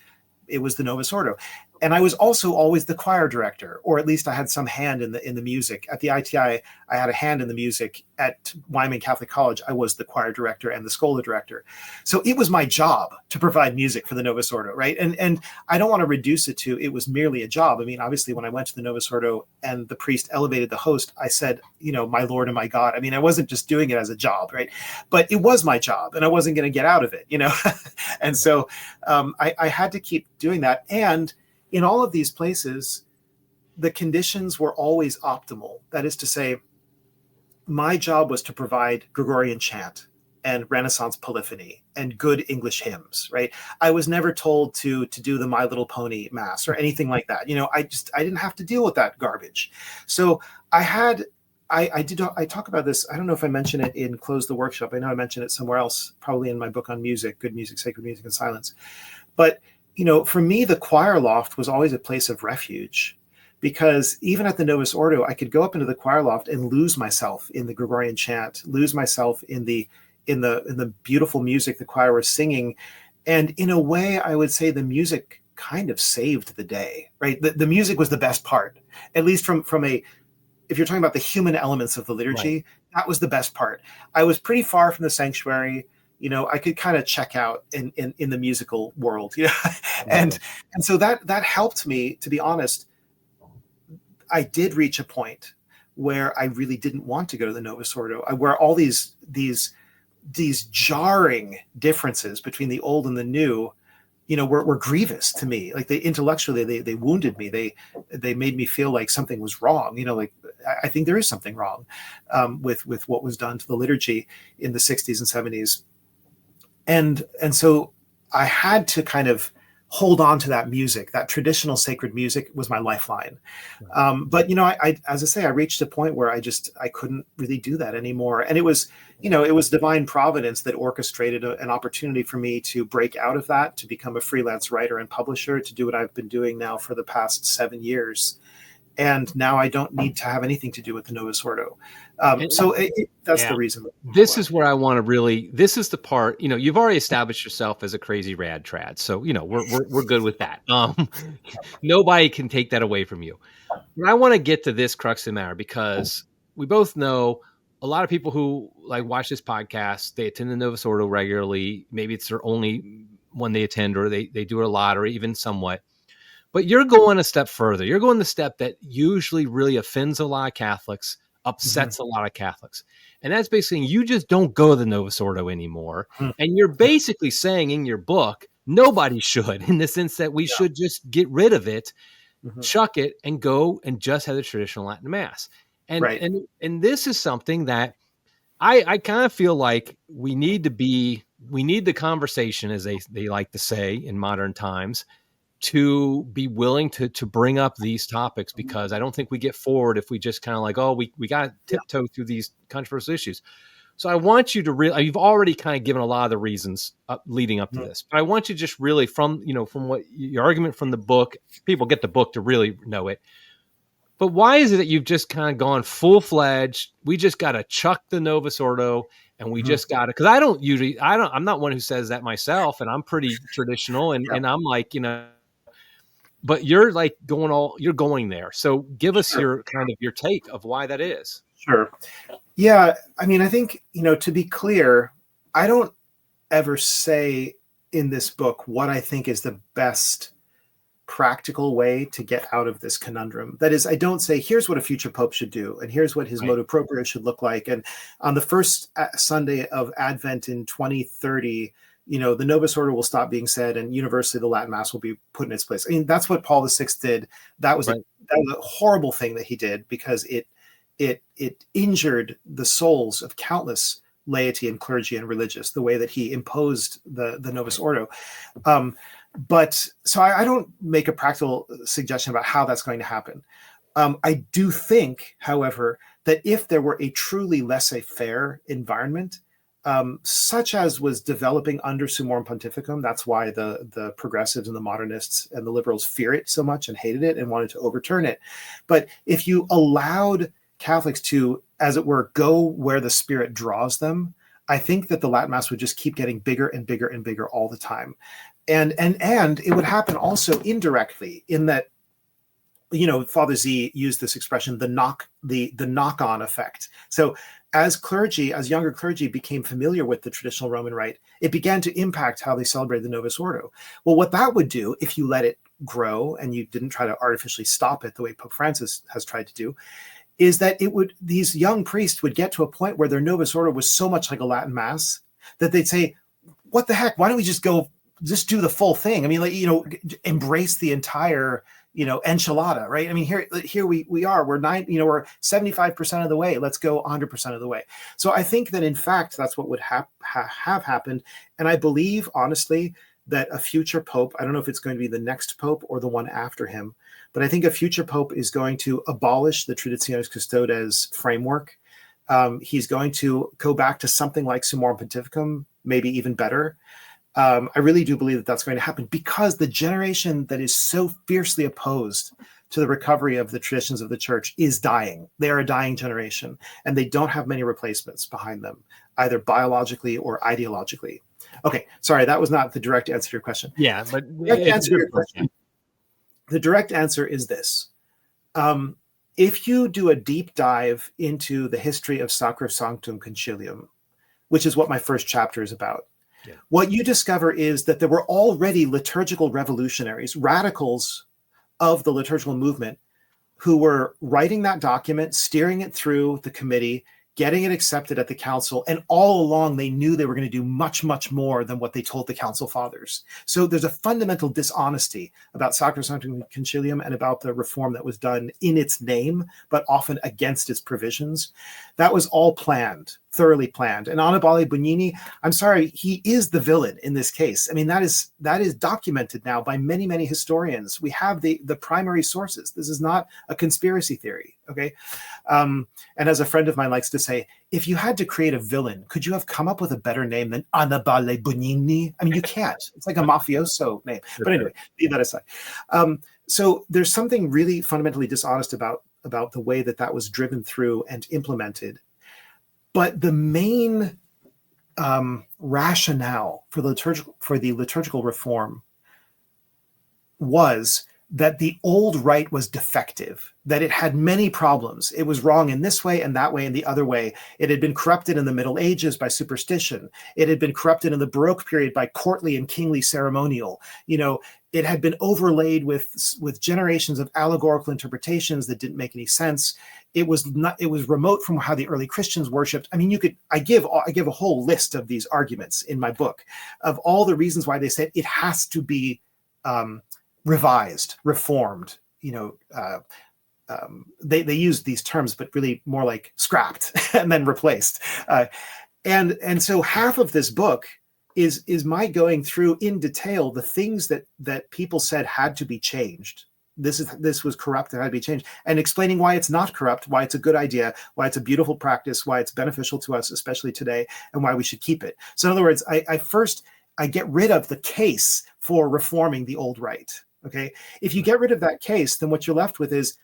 it was the Novus Ordo. And I was also always the choir director, or at least I had some hand in the music. At the ITI, I had a hand in the music. At Wyoming Catholic College, I was the choir director and the schola director. So it was my job to provide music for the Novus Ordo, right? And I don't want to reduce it to it was merely a job. Obviously, when I went to the Novus Ordo and the priest elevated the host, I said, my Lord and my God. I wasn't just doing it as a job, right? But it was my job, and I wasn't going to get out of it, And so I had to keep doing that. And in all of these places, the conditions were always optimal. That is to say, my job was to provide Gregorian chant and Renaissance polyphony and good English hymns, right? I was never told to do the My Little Pony Mass or anything like that. I didn't have to deal with that garbage. So I talk about this. I don't know if I mention it in Close the Workshop. I know I mentioned it somewhere else, probably in my book on music, Good Music, Sacred Music, and Silence. But for me, the choir loft was always a place of refuge, because even at the Novus Ordo, I could go up into the choir loft and lose myself in the Gregorian chant, lose myself in the beautiful music the choir was singing. And in a way, I would say the music kind of saved the day, right? The music was the best part, at least from if you're talking about the human elements of the liturgy, right. That was the best part. I was pretty far from the sanctuary. I could kind of check out in the musical world, and so that helped me, to be honest. I did reach a point where I really didn't want to go to the Novus Ordo, where all these jarring differences between the old and the new, were grievous to me. Like intellectually, they wounded me. They made me feel like something was wrong. Like I think there is something wrong with what was done to the liturgy in the 60s and 70s. And so I had to kind of hold on to that music. That traditional sacred music was my lifeline. But as I say, I reached a point where I couldn't really do that anymore. And it was divine providence that orchestrated an opportunity for me to break out of that, to become a freelance writer and publisher, to do what I've been doing now for the past 7 years. And now I don't need to have anything to do with the Novus Ordo. That's the reason. This is where I want to really, this is the part, you've already established yourself as a crazy rad trad. So, we're good with that. Nobody can take that away from you. But I want to get to this crux of the matter, because we both know a lot of people who watch this podcast, they attend the Novus Ordo regularly. Maybe it's their only one they attend, or they do it a lot, or even somewhat. But you're going a step further. You're going the step that usually really offends a lot of Catholics, upsets a lot of Catholics. And that's basically you just don't go to the Novus Ordo anymore. Mhm. And you're basically saying in your book, nobody should, in the sense that we should just get rid of it, chuck it, and go and just have the traditional Latin Mass. And Right. and this is something that I kind of feel like we need the conversation, as they like to say in modern times, to be willing to bring up these topics, because I don't think we get forward if we just kind of like, oh, we got to tiptoe through these controversial issues. So I want you to you've already kind of given a lot of the reasons leading up to this, but I want you to just really from what your argument from the book, people get the book to really know it. But why is it that you've just kind of gone full-fledged? We just got to chuck the Novus Ordo, and we just got to, because I'm not one who says that myself, and I'm pretty traditional, and I'm like, but you're like you're going there. So give us your kind of your take of why that is. Sure. Yeah. I mean, I think, to be clear, I don't ever say in this book what I think is the best practical way to get out of this conundrum. That is, I don't say, here's what a future pope should do, and here's what his motu proprio should look like. And on the first Sunday of Advent in 2030, the Novus Ordo will stop being said, and universally the Latin Mass will be put in its place. I mean, that's what Paul VI did. That was a horrible thing that he did, because it injured the souls of countless laity and clergy and religious, the way that he imposed the Novus Ordo. But so I don't make a practical suggestion about how that's going to happen. I do think, however, that if there were a truly laissez-faire environment, such as was developing under Summorum Pontificum, that's why the progressives and the modernists and the liberals fear it so much and hated it and wanted to overturn it. But if you allowed Catholics to, as it were, go where the Spirit draws them, I think that the Latin Mass would just keep getting bigger and bigger and bigger all the time. And it would happen also indirectly, in that, Father Z used this expression, the knock-on effect. So as younger clergy became familiar with the traditional Roman rite, it began to impact how they celebrated the Novus Ordo. Well, what that would do, if you let it grow and you didn't try to artificially stop it the way Pope Francis has tried to do, is that these young priests would get to a point where their Novus Ordo was so much like a Latin Mass that they'd say, what the heck, why don't we just do the full thing? I mean, embrace the entire, enchilada, right? I mean, here we are, we're 75% of the way. Let's go 100% of the way. So I think that in fact, that's what would have happened. And I believe, honestly, that a future pope, I don't know if it's going to be the next pope or the one after him, but I think a future pope is going to abolish the Traditionis Custodes framework. He's going to go back to something like Summorum Pontificum, maybe even better. I really do believe that that's going to happen, because the generation that is so fiercely opposed to the recovery of the traditions of the church is dying. They are a dying generation, and they don't have many replacements behind them, either biologically or ideologically. Okay, sorry, that was not the direct answer to your question. Yeah, but the direct answer is this. If you do a deep dive into the history of Sacrosanctum Concilium, which is what my first chapter is about, what you discover is that there were already liturgical revolutionaries, radicals of the liturgical movement, who were writing that document, steering it through the committee, getting it accepted at the council, and all along they knew they were going to do much, much more than what they told the council fathers. So there's a fundamental dishonesty about Sacrosanctum Concilium and about the reform that was done in its name, but often against its provisions. That was all planned, thoroughly planned. And Annibale Bugnini, I'm sorry, he is the villain in this case. I mean, that is documented now by many, many historians. We have the primary sources. This is not a conspiracy theory, okay? And as a friend of mine likes to say, if you had to create a villain, could you have come up with a better name than Annibale Bugnini? I mean, you can't. It's like a mafioso name. But anyway, leave that aside. So there's something really fundamentally dishonest about the way that was driven through and implemented. But the main rationale for the liturgical reform was that the old rite was defective, that it had many problems. It was wrong in this way and that way and the other way. It had been corrupted in the Middle Ages by superstition. It had been corrupted in the Baroque period by courtly and kingly ceremonial. it had been overlaid with generations of allegorical interpretations that didn't make any sense. It was remote from how the early Christians worshipped. I mean, I give a whole list of these arguments in my book of all the reasons why they said it has to be revised, reformed. They use these terms, but really more like scrapped and then replaced. And so half of this book is my going through in detail the things that people said had to be changed. This was corrupt and had to be changed, and explaining why it's not corrupt, why it's a good idea, why it's a beautiful practice, why it's beneficial to us, especially today, and why we should keep it. So in other words, I get rid of the case for reforming the old rite. Okay, if you get rid of that case, then what you're left with is,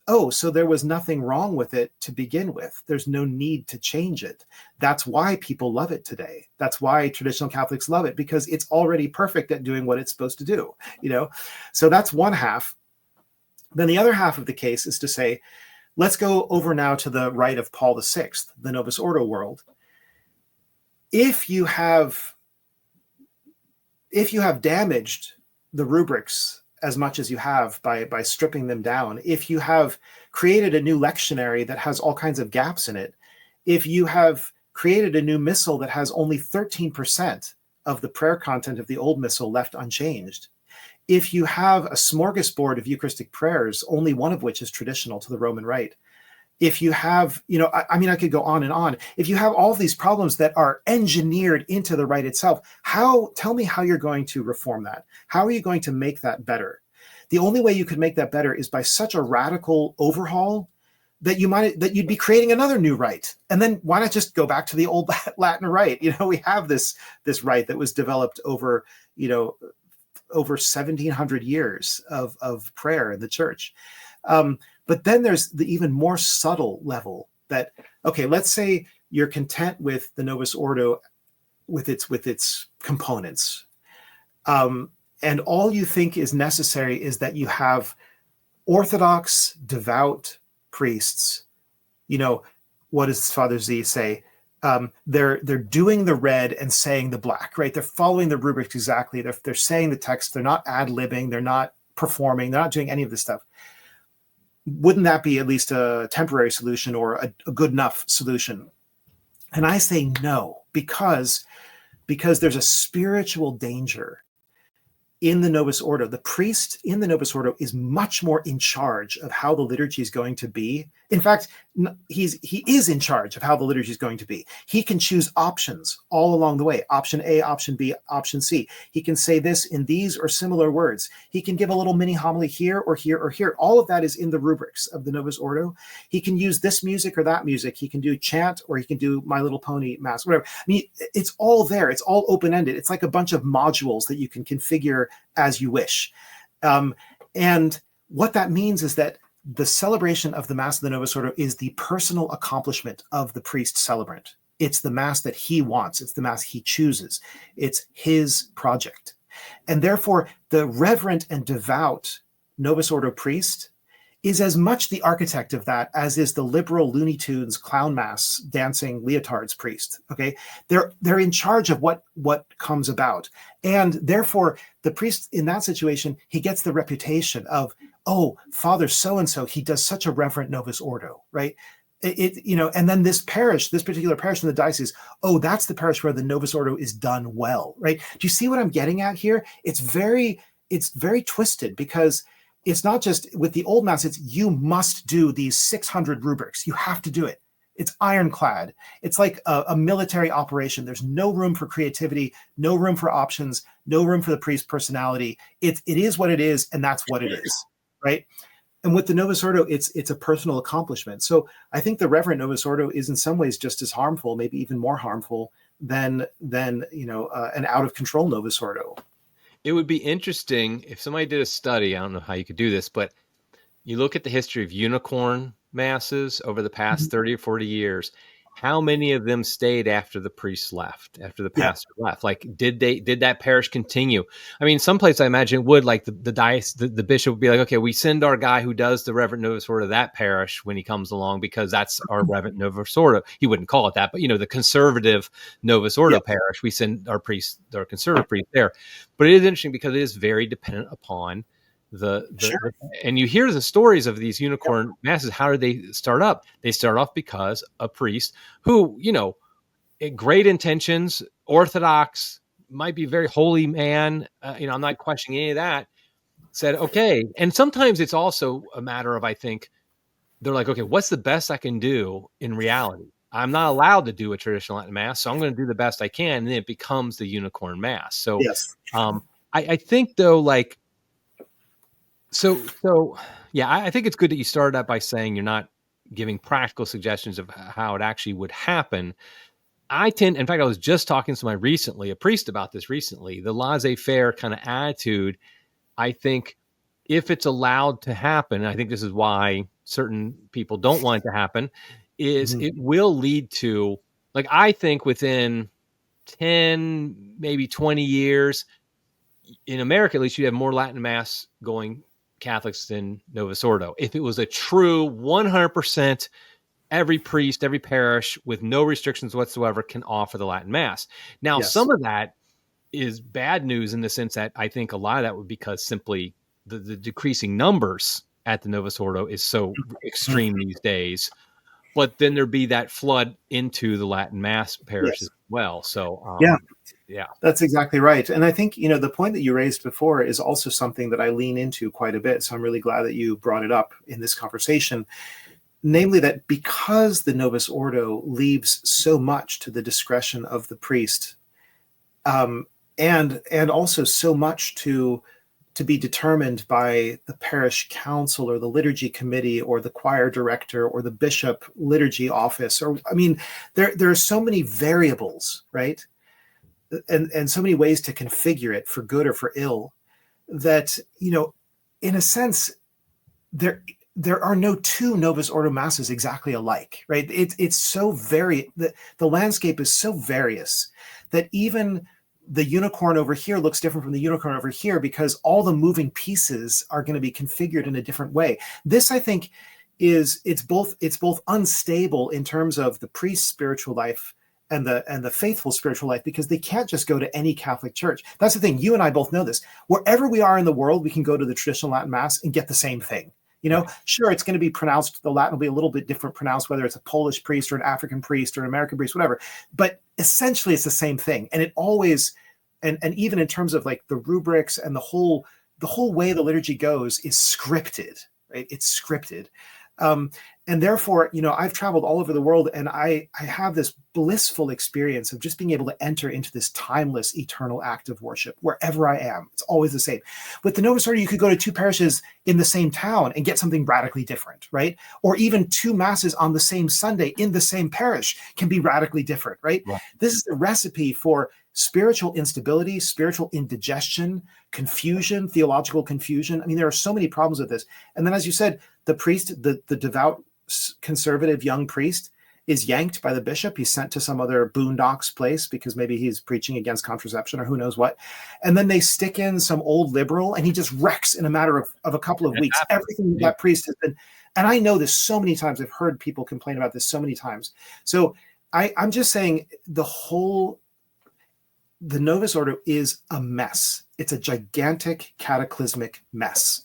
oh, so there was nothing wrong with it to begin with. There's no need to change it. That's why people love it today. That's why traditional Catholics love it, because it's already perfect at doing what it's supposed to do. So that's one half. Then the other half of the case is to say, let's go over now to the rite of Paul VI, the Novus Ordo world. If you have damaged the rubrics as much as you have by stripping them down, if you have created a new lectionary that has all kinds of gaps in it, if you have created a new missal that has only 13% of the prayer content of the old missal left unchanged, if you have a smorgasbord of Eucharistic prayers, only one of which is traditional to the Roman Rite, if you have, I could go on and on. If you have all of these problems that are engineered into the rite itself, tell me how you're going to reform that. How are you going to make that better? The only way you could make that better is by such a radical overhaul that you'd be creating another new rite. And then why not just go back to the old Latin rite? We have this rite that was developed over 1,700 years of prayer in the church. But then there's the even more subtle level that, okay, let's say you're content with the Novus Ordo with its components. And all you think is necessary is that you have Orthodox, devout priests. What does Father Z say? They're doing the red and saying the black, right? They're following the rubrics exactly. They're saying the text. They're not ad-libbing. They're not performing. They're not doing any of this stuff. Wouldn't that be at least a temporary solution or a good enough solution? And I say no, because there's a spiritual danger in the Novus Ordo. The priest in the Novus Ordo is much more in charge of how the liturgy is going to be. In fact, he is in charge of how the liturgy is going to be. He can choose options all along the way. Option A, option B, option C. He can say this in these or similar words. He can give a little mini homily here or here or here. All of that is in the rubrics of the Novus Ordo. He can use this music or that music. He can do chant, or he can do My Little Pony Mass, whatever. I mean, it's all there. It's all open-ended. It's like a bunch of modules that you can configure as you wish. And what that means is that the celebration of the Mass of the Novus Ordo is the personal accomplishment of the priest celebrant. It's the Mass that he wants. It's the Mass he chooses. It's his project. And therefore, the reverent and devout Novus Ordo priest is as much the architect of that as is the liberal Looney Tunes clown mass dancing leotards priest. Okay, they're in charge of what comes about, and therefore the priest in that situation, he gets the reputation of, oh, Father so and so, he does such a reverent Novus Ordo, right? And then this particular parish in the diocese, oh, that's the parish where the Novus Ordo is done well, right? Do you see what I'm getting at here? It's very twisted, because it's not just with the old Mass, it's you must do these 600 rubrics. You have to do it. It's ironclad. It's like a military operation. There's no room for creativity, no room for options, no room for the priest's personality. It is what it is, and that's what it is, right? And with the Novus Ordo, it's a personal accomplishment. So I think the Reverend Novus Ordo is in some ways just as harmful, maybe even more harmful than an out of control Novus Ordo. It would be interesting if somebody did a study. I don't know how you could do this, but you look at the history of unicorn masses over the past 30 or 40 years, how many of them stayed after the priest left, after the Yeah. pastor left? Like, did that parish continue? I mean, some place I imagine it would, like the bishop would be like, okay, we send our guy who does the Reverend Novus Ordo to that parish when he comes along, because that's our Reverend Novus Ordo. He wouldn't call it that, but the conservative Novus Ordo parish, we send our priest, our conservative priest there. But it is interesting because it is very dependent upon Sure. and you hear the stories of these unicorn masses. How did they start up? They start off because a priest who, great intentions, Orthodox, might be a very holy man. I'm not questioning any of that. Said, okay. And sometimes it's also a matter of, I think, they're like, okay, what's the best I can do in reality? I'm not allowed to do a traditional Latin Mass, so I'm going to do the best I can. And then it becomes the unicorn Mass. So Yes. I think, though, like, So yeah, I think it's good that you started out by saying you're not giving practical suggestions of how it actually would happen. In fact, I was just talking to a priest about this recently, the laissez-faire kind of attitude. I think if it's allowed to happen, I think this is why certain people don't want it to happen, is it will lead to, like, I think within 10, maybe 20 years, in America, at least, you'd have more Latin Mass going Catholics than Novus Ordo. If it was a true 100%, every priest, every parish with no restrictions whatsoever can offer the Latin Mass. Now, some of that is bad news in the sense that I think a lot of that would be because simply the decreasing numbers at the Novus Ordo is so extreme these days. But then there'd be that flood into the Latin Mass parishes as well. So, yeah, that's exactly right. And I think, the point that you raised before is also something that I lean into quite a bit. So I'm really glad that you brought it up in this conversation. Namely, that because the Novus Ordo leaves so much to the discretion of the priest, and also so much to be determined by the parish council or the liturgy committee or the choir director or the bishop liturgy office, or there are so many variables, right? And so many ways to configure it for good or for ill, that, in a sense, there are no two Novus Ordo Masses exactly alike, right? It's so the landscape is so various that even the unicorn over here looks different from the unicorn over here because all the moving pieces are going to be configured in a different way. This, I think, it's both unstable in terms of the priest's spiritual life and the faithful spiritual life, because they can't just go to any Catholic church. That's the thing. You and I both know this. Wherever we are in the world, we can go to the traditional Latin Mass and get the same thing. Sure, it's going to be pronounced, the Latin will be a little bit different pronounced, whether it's a Polish priest or an African priest or an American priest, whatever. But essentially, it's the same thing. And it always, and even in terms of like the rubrics and the whole way the liturgy goes is scripted, right? It's scripted. And therefore, I've traveled all over the world, and I have this blissful experience of just being able to enter into this timeless, eternal act of worship wherever I am. It's always the same. With the Novus Ordo, you could go to two parishes in the same town and get something radically different, right? Or even two masses on the same Sunday in the same parish can be radically different, right? This is the recipe for spiritual instability, spiritual indigestion, confusion, theological confusion. There are so many problems with this. And then, as you said, the priest, the devout conservative young priest, is yanked by the bishop. He's sent to some other boondocks place because maybe he's preaching against contraception or who knows what. And then they stick in some old liberal and he just wrecks in a matter of a couple of weeks everything that priest has been. And I know this so many times. I've heard people complain about this so many times. So I'm just saying the Novus Ordo is a mess. It's a gigantic cataclysmic mess.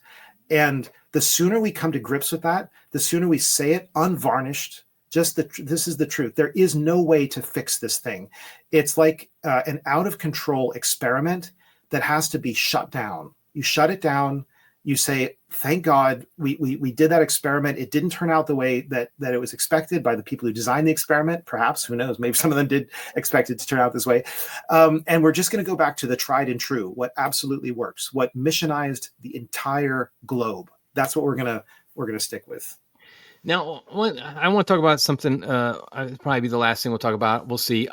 And the sooner we come to grips with that, the sooner we say it unvarnished, this is the truth. There is no way to fix this thing. It's like an out of control experiment that has to be shut down. You shut it down. You say, thank God we did that experiment. It didn't turn out the way that it was expected by the people who designed the experiment. Perhaps, who knows, maybe some of them did expect it to turn out this way. And we're just going to go back to the tried and true, what absolutely works, what missionized the entire globe. That's what we're going to stick with. Now, I want to talk about something. It'll probably be the last thing we'll talk about. We'll see.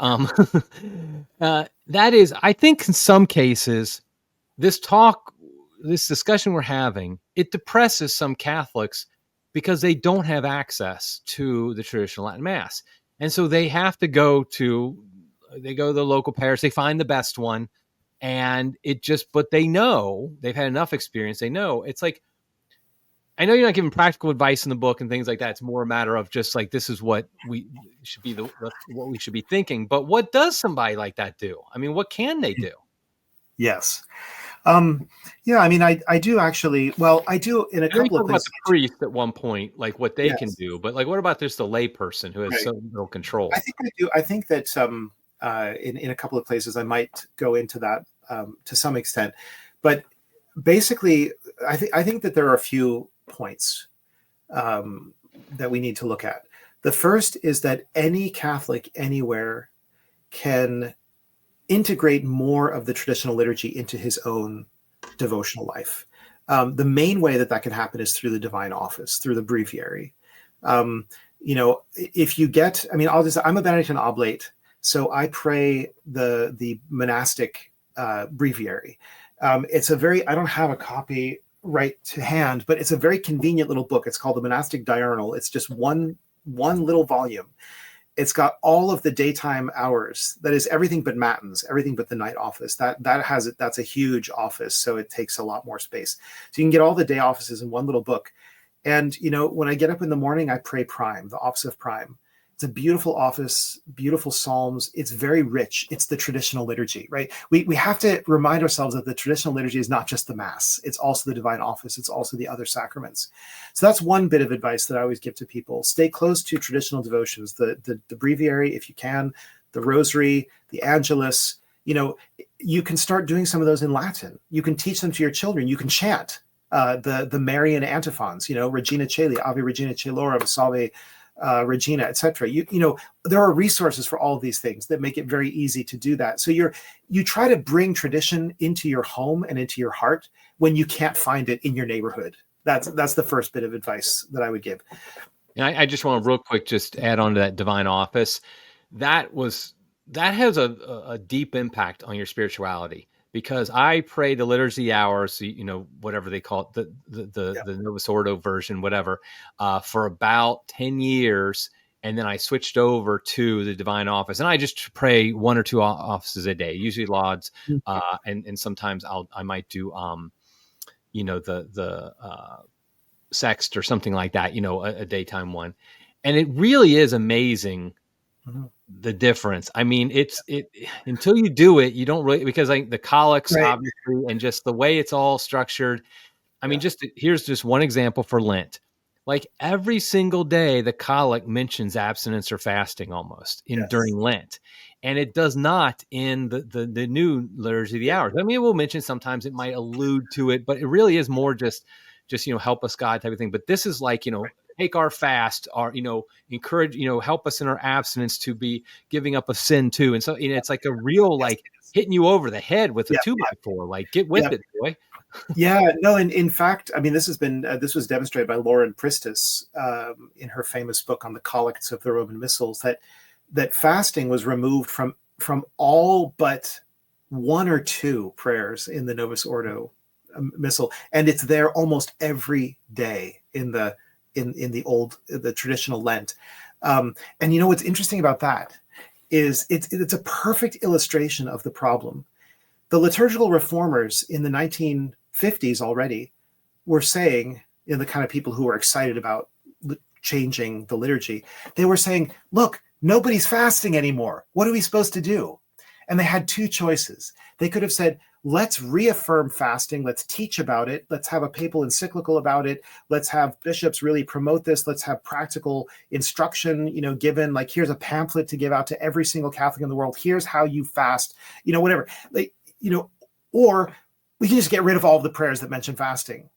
That is, I think in some cases, this discussion we're having, it depresses some Catholics because they don't have access to the traditional Latin Mass. And so they have to go to the local parish, they find the best one, and but they know, they've had enough experience. They know it's like, I know you're not giving practical advice in the book and things like that. It's more a matter of just like, this is what we should be, what we should be thinking. But what does somebody like that do? I mean, what can they do? Yes. Yeah, I mean, I do actually, well, I do in a couple of places. About the priest at one point, like what they can Yes. do, but like, what about just the lay person who has Right. so little control? I think I do. I think that in a couple of places I might go into that to some extent, but basically, I think that there are a few points that we need to look at. The first is that any Catholic anywhere can integrate more of the traditional liturgy into his own devotional life. The main way that can happen is through the divine office, through the breviary. If you get, I mean, I'm a Benedictine oblate, so I pray the monastic breviary. It's a very, I don't have a copy right to hand, but it's a very convenient little book. It's called the Monastic Diurnal. It's just one little volume. It's got all of the daytime hours. That is everything but matins, everything but the night office. That's a huge office, so it takes a lot more space. So you can get all the day offices in one little book. And when I get up in the morning, I pray Prime, the office of Prime. It's a beautiful office, beautiful psalms. It's very rich. It's the traditional liturgy, right? We have to remind ourselves that the traditional liturgy is not just the Mass. It's also the divine office. It's also the other sacraments. So that's one bit of advice that I always give to people. Stay close to traditional devotions, the breviary, if you can, the rosary, the Angelus. You can start doing some of those in Latin. You can teach them to your children. You can chant the Marian antiphons, Regina Caeli, Ave Regina Caelorum, Salve Regina, etc. There are resources for all of these things that make it very easy to do that. So you try to bring tradition into your home and into your heart when you can't find it in your neighborhood. That's the first bit of advice that I would give. And I just want to real quick just add on to that divine office. That has a deep impact on your spirituality, because I pray the liturgy hours, whatever they call it, the Novus Ordo version, whatever, for about 10 years. And then I switched over to the divine office, and I just pray one or two offices a day, usually lauds. And sometimes I might do, the sext or something like that, a daytime one. And it really is amazing. Mm-hmm. The difference. I mean, it until you do it, you don't really, because the collects, right, obviously, and just the way it's all structured. I mean, here's just one example for Lent. Like every single day, the collect mentions abstinence or fasting almost during Lent, and it does not in the new liturgy of the hours. I mean, it will mention sometimes, it might allude to it, but it really is more just help us God type of thing. But this is like, take our fast, or encourage, help us in our abstinence to be giving up a sin too. And so it's like a real like hitting you over the head with a 2x4. Like, get with it, boy. No, and in fact, I mean, this was demonstrated by Lauren Pristis in her famous book on the collects of the Roman missals, that fasting was removed from all but one or two prayers in the Novus Ordo missal, and it's there almost every day in the traditional Lent. And what's interesting about that is it's a perfect illustration of the problem. The liturgical reformers in the 1950s already were saying, the kind of people who were excited about changing the liturgy, they were saying, look, nobody's fasting anymore. What are we supposed to do? And they had two choices. They could have said, let's reaffirm fasting. Let's teach about it. Let's have a papal encyclical about it. Let's have bishops really promote this. Let's have practical instruction, given, like, here's a pamphlet to give out to every single Catholic in the world. Here's how you fast, whatever. Or we can just get rid of all of the prayers that mention fasting.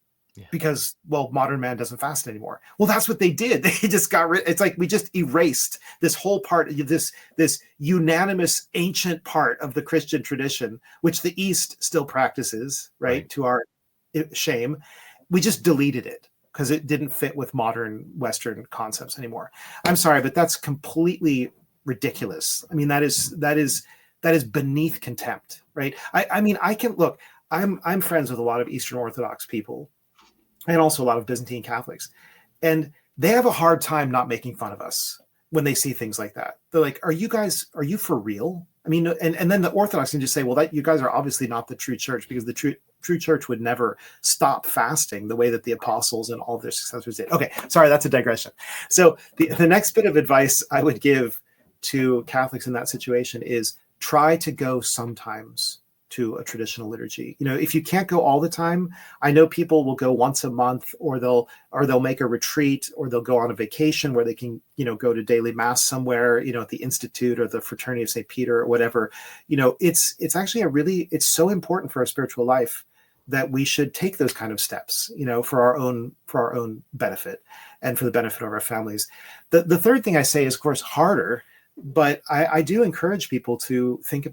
Because, modern man doesn't fast anymore. Well, that's what they did. They just got rid. It's like we just erased this whole part, this unanimous ancient part of the Christian tradition, which the East still practices, right? To our shame. We just deleted it because it didn't fit with modern Western concepts anymore. I'm sorry, but that's completely ridiculous. I mean, that is beneath contempt, right? I mean, I can look. I'm friends with a lot of Eastern Orthodox people, and also a lot of Byzantine Catholics. And they have a hard time not making fun of us. when they see things like that. They're like, are you for real? I mean, and then the Orthodox can just say, well, that you guys are obviously not the true church, because the true church would never stop fasting the way that the apostles and all of their successors did. Okay, sorry, that's a digression. So the next bit of advice I would give to Catholics in that situation is try to go sometimes to a traditional liturgy. If you can't go all the time, I know people will go once a month, or they'll make a retreat, or they'll go on a vacation where they can, go to daily mass somewhere, at the Institute or the Fraternity of St. Peter or whatever. It's actually it's so important for our spiritual life that we should take those kind of steps, for our own benefit and for the benefit of our families. The third thing I say is, of course, harder, but I do encourage people to think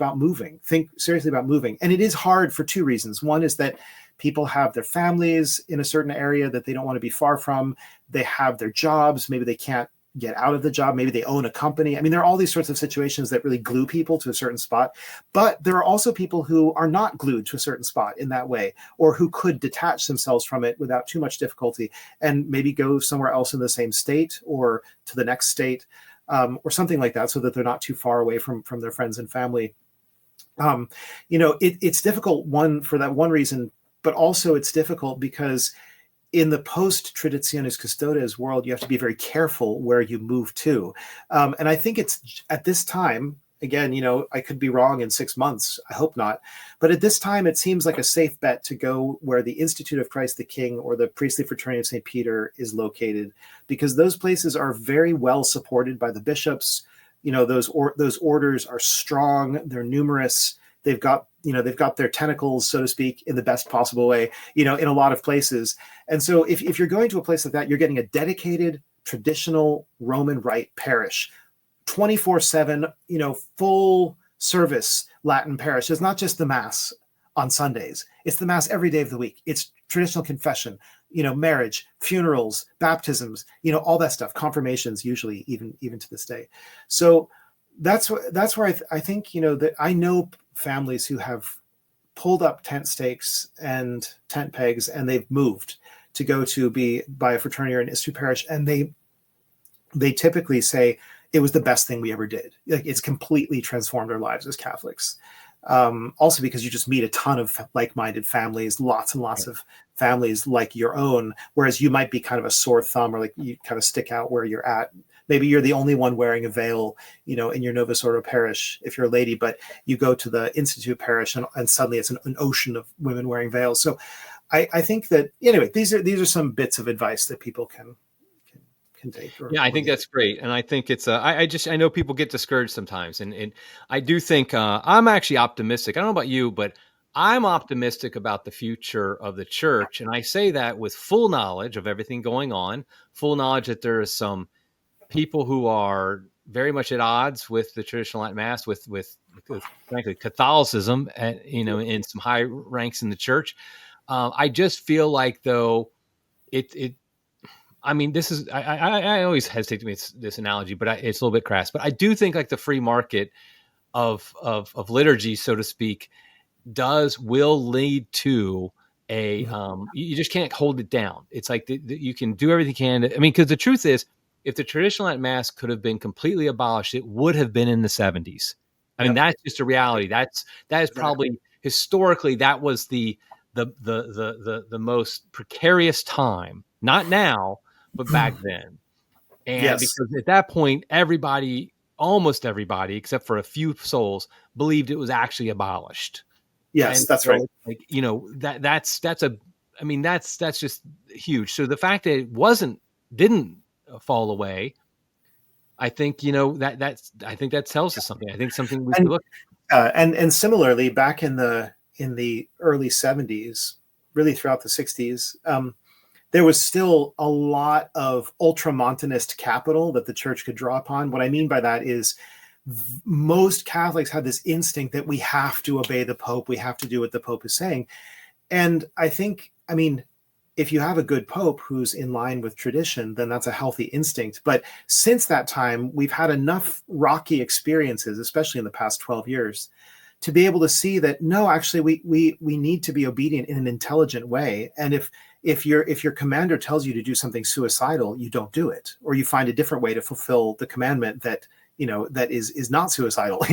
seriously about moving. And it is hard for two reasons. One is that people have their families in a certain area that they don't want to be far from. They have their jobs. Maybe they can't get out of the job. Maybe they own a company. I mean, there are all these sorts of situations that really glue people to a certain spot. But there are also people who are not glued to a certain spot in that way, or who could detach themselves from it without too much difficulty and maybe go somewhere else in the same state or to the next state. Or something like that, so that they're not too far away from their friends and family. It's difficult, for that one reason, but also it's difficult because in the post-Traditionis Custodes world, you have to be very careful where you move to. And I think it's at this time, again, I could be wrong in 6 months. I hope not. But at this time, it seems like a safe bet to go where the Institute of Christ the King or the Priestly Fraternity of St. Peter is located, because those places are very well supported by the bishops. Those orders are strong. They're numerous. They've got their tentacles, so to speak, in the best possible way, in a lot of places. And so if you're going to a place like that, you're getting a dedicated traditional Roman Rite parish, 24/7, full service Latin parish. It's not just the Mass on Sundays. It's the Mass every day of the week. It's traditional confession, marriage, funerals, baptisms, all that stuff, confirmations, usually even to this day. So that's where I think, that I know families who have pulled up tent stakes and tent pegs, and they've moved to go to be by a fraternity or an institute parish. And they typically say, it was the best thing we ever did. Like, it's completely transformed our lives as Catholics. Also because you just meet a ton of like-minded families, lots and lots of families like your own, whereas you might be kind of a sore thumb, or like you kind of stick out where you're at. Maybe you're the only one wearing a veil, in your Novus Ordo parish, if you're a lady, but you go to the Institute parish and suddenly it's an ocean of women wearing veils. So I think that, anyway, these are some bits of advice that people can take. I think that's great. And I think it's, I know people get discouraged sometimes. And I do think I'm actually optimistic. I don't know about you, but I'm optimistic about the future of the church. And I say that with full knowledge of everything going on, full knowledge that there is some people who are very much at odds with the traditional Latin Mass, with frankly, Catholicism, in some high ranks in the church. I just feel like, though, this is, I always hesitate to make this analogy, but it's a little bit crass. But I do think, like, the free market of liturgy, so to speak, will lead to a you just can't hold it down. It's like you can do everything you can. Because the truth is, if the traditional Latin Mass could have been completely abolished, it would have been in the 70s. That's just a reality. That is probably historically, that was the most precarious time. Not now, but back then. And because at that point, almost everybody, except for a few souls, believed it was actually abolished. Yes, and that's right. That's just huge. So the fact that it didn't fall away, I think, I think that tells us something. I think something we can look at. And similarly, back in the early 70s, really throughout the 60s, there was still a lot of ultramontanist capital that the church could draw upon. What I mean by that is most Catholics had this instinct that we have to obey the Pope. We have to do what the Pope is saying. And I think, if you have a good Pope who's in line with tradition, then that's a healthy instinct. But since that time, we've had enough rocky experiences, especially in the past 12 years, to be able to see that, no, actually, we need to be obedient in an intelligent way. And if your commander tells you to do something suicidal, you don't do it, or you find a different way to fulfill the commandment that that is not suicidal.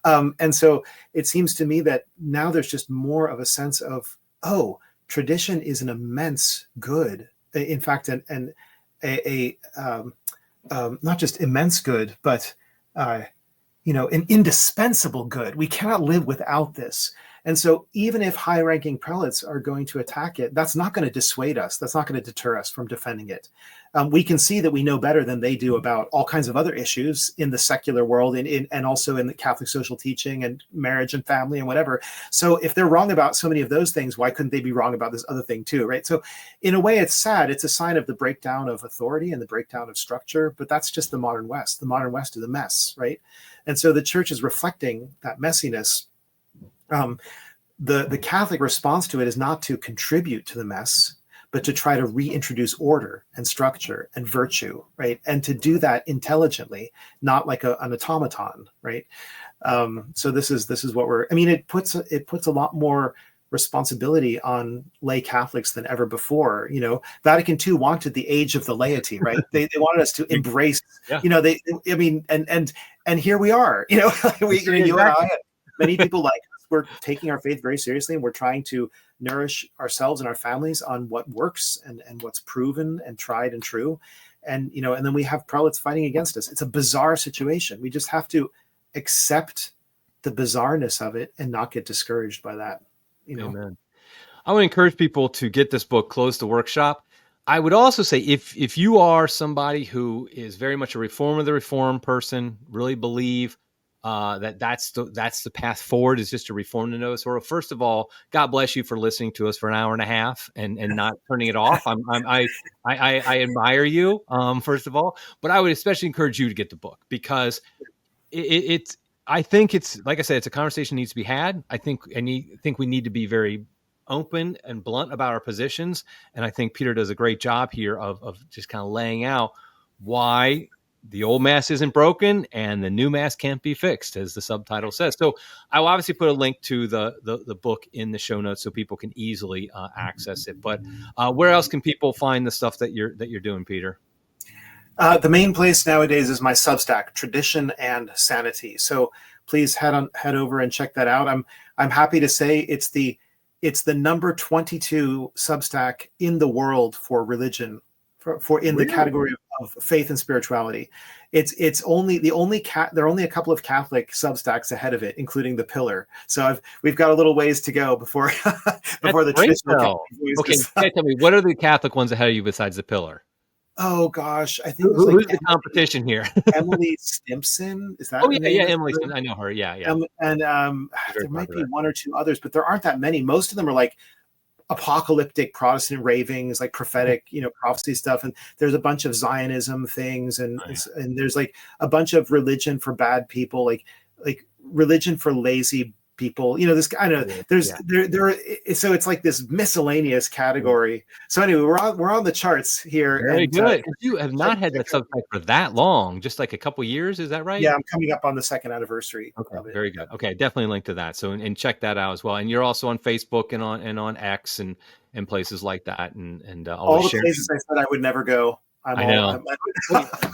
And so it seems to me that now there's just more of a sense of, oh, tradition is an immense good. In fact, an not just immense good, but an indispensable good. We cannot live without this. And so even if high-ranking prelates are going to attack it, that's not going to dissuade us. That's not going to deter us from defending it. We can see that we know better than they do about all kinds of other issues in the secular world, and also in the Catholic social teaching and marriage and family and whatever. So if they're wrong about so many of those things, why couldn't they be wrong about this other thing too, right? So in a way, it's sad. It's a sign of the breakdown of authority and the breakdown of structure, but that's just the modern West. The modern West is a mess, right? And so the church is reflecting that messiness. The Catholic response to it is not to contribute to the mess, but to try to reintroduce order and structure and virtue, right? And to do that intelligently, not like an automaton, right? So this is what it puts a lot more responsibility on lay Catholics than ever before. Vatican II wanted the age of the laity, right? They wanted us to embrace, and here we are, you and I, and many people like us, we're taking our faith very seriously, and we're trying to nourish ourselves and our families on what works and what's proven and tried and true. And, and then we have prelates fighting against us. It's a bizarre situation. We just have to accept the bizarreness of it and not get discouraged by that. Amen. I would encourage people to get this book, Close the Workshop. I would also say if you are somebody who is very much a reform of the reform person, really believe that's the path forward, is just to reform the Novus Ordo. First of all, God bless you for listening to us for an hour and a half and not turning it off. I admire you, first of all, but I would especially encourage you to get the book, because I think it's, like I said, it's a conversation that needs to be had. I think we need to be very open and blunt about our positions. And I think Peter does a great job here of just kind of laying out why the old Mass isn't broken and the new Mass can't be fixed, as the subtitle says. So I will obviously put a link to the book in the show notes so people can easily access it. But where else can people find the stuff that you're doing, Peter? The main place nowadays is my Substack, Tradition and Sanity. So please head over and check that out. I'm happy to say it's the number 22 Substack in the world for religion, for in the category of faith and spirituality. It's only there are only a couple of Catholic Substacks ahead of it, including the Pillar. So we've got a little ways to go before the traditional. Okay, tell me, what are the Catholic ones ahead of you besides the Pillar? Oh gosh, I think who's the competition here? Emily Stimpson, is that? Oh yeah, Emily. I know her. Yeah. And there might be one or two others, but there aren't that many. Most of them are like apocalyptic Protestant ravings, like prophetic, prophecy stuff. And there's a bunch of Zionism things, and there's like a bunch of religion for bad people, like religion for lazy people. This kind of so it's like this miscellaneous category. So anyway, we're on the charts here. Very good. You have not had that subtype for that long, just like a couple years, is that right? Yeah, I'm coming up on the second anniversary. Okay, very good. Okay, definitely link to that. So and check that out as well. And you're also on Facebook and on X and places like that, and all the places I said I would never go. I know.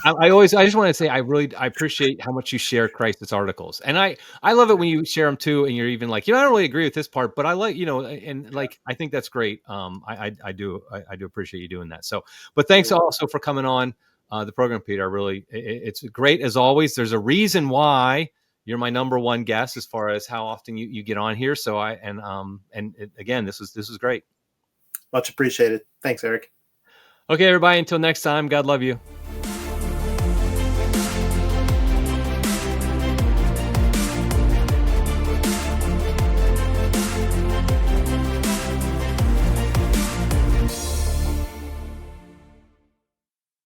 I just want to say I appreciate how much you share Christ's articles, and I love it when you share them too, and you're even like, I don't really agree with this part, but I like, and like, I think that's great. I do appreciate you doing that. So, but thanks also for coming on the program, Peter. It's great as always. There's a reason why you're my number one guest as far as how often you get on here. So again, this was great. Much appreciated. Thanks, Eric. Okay, everybody, until next time, God love you.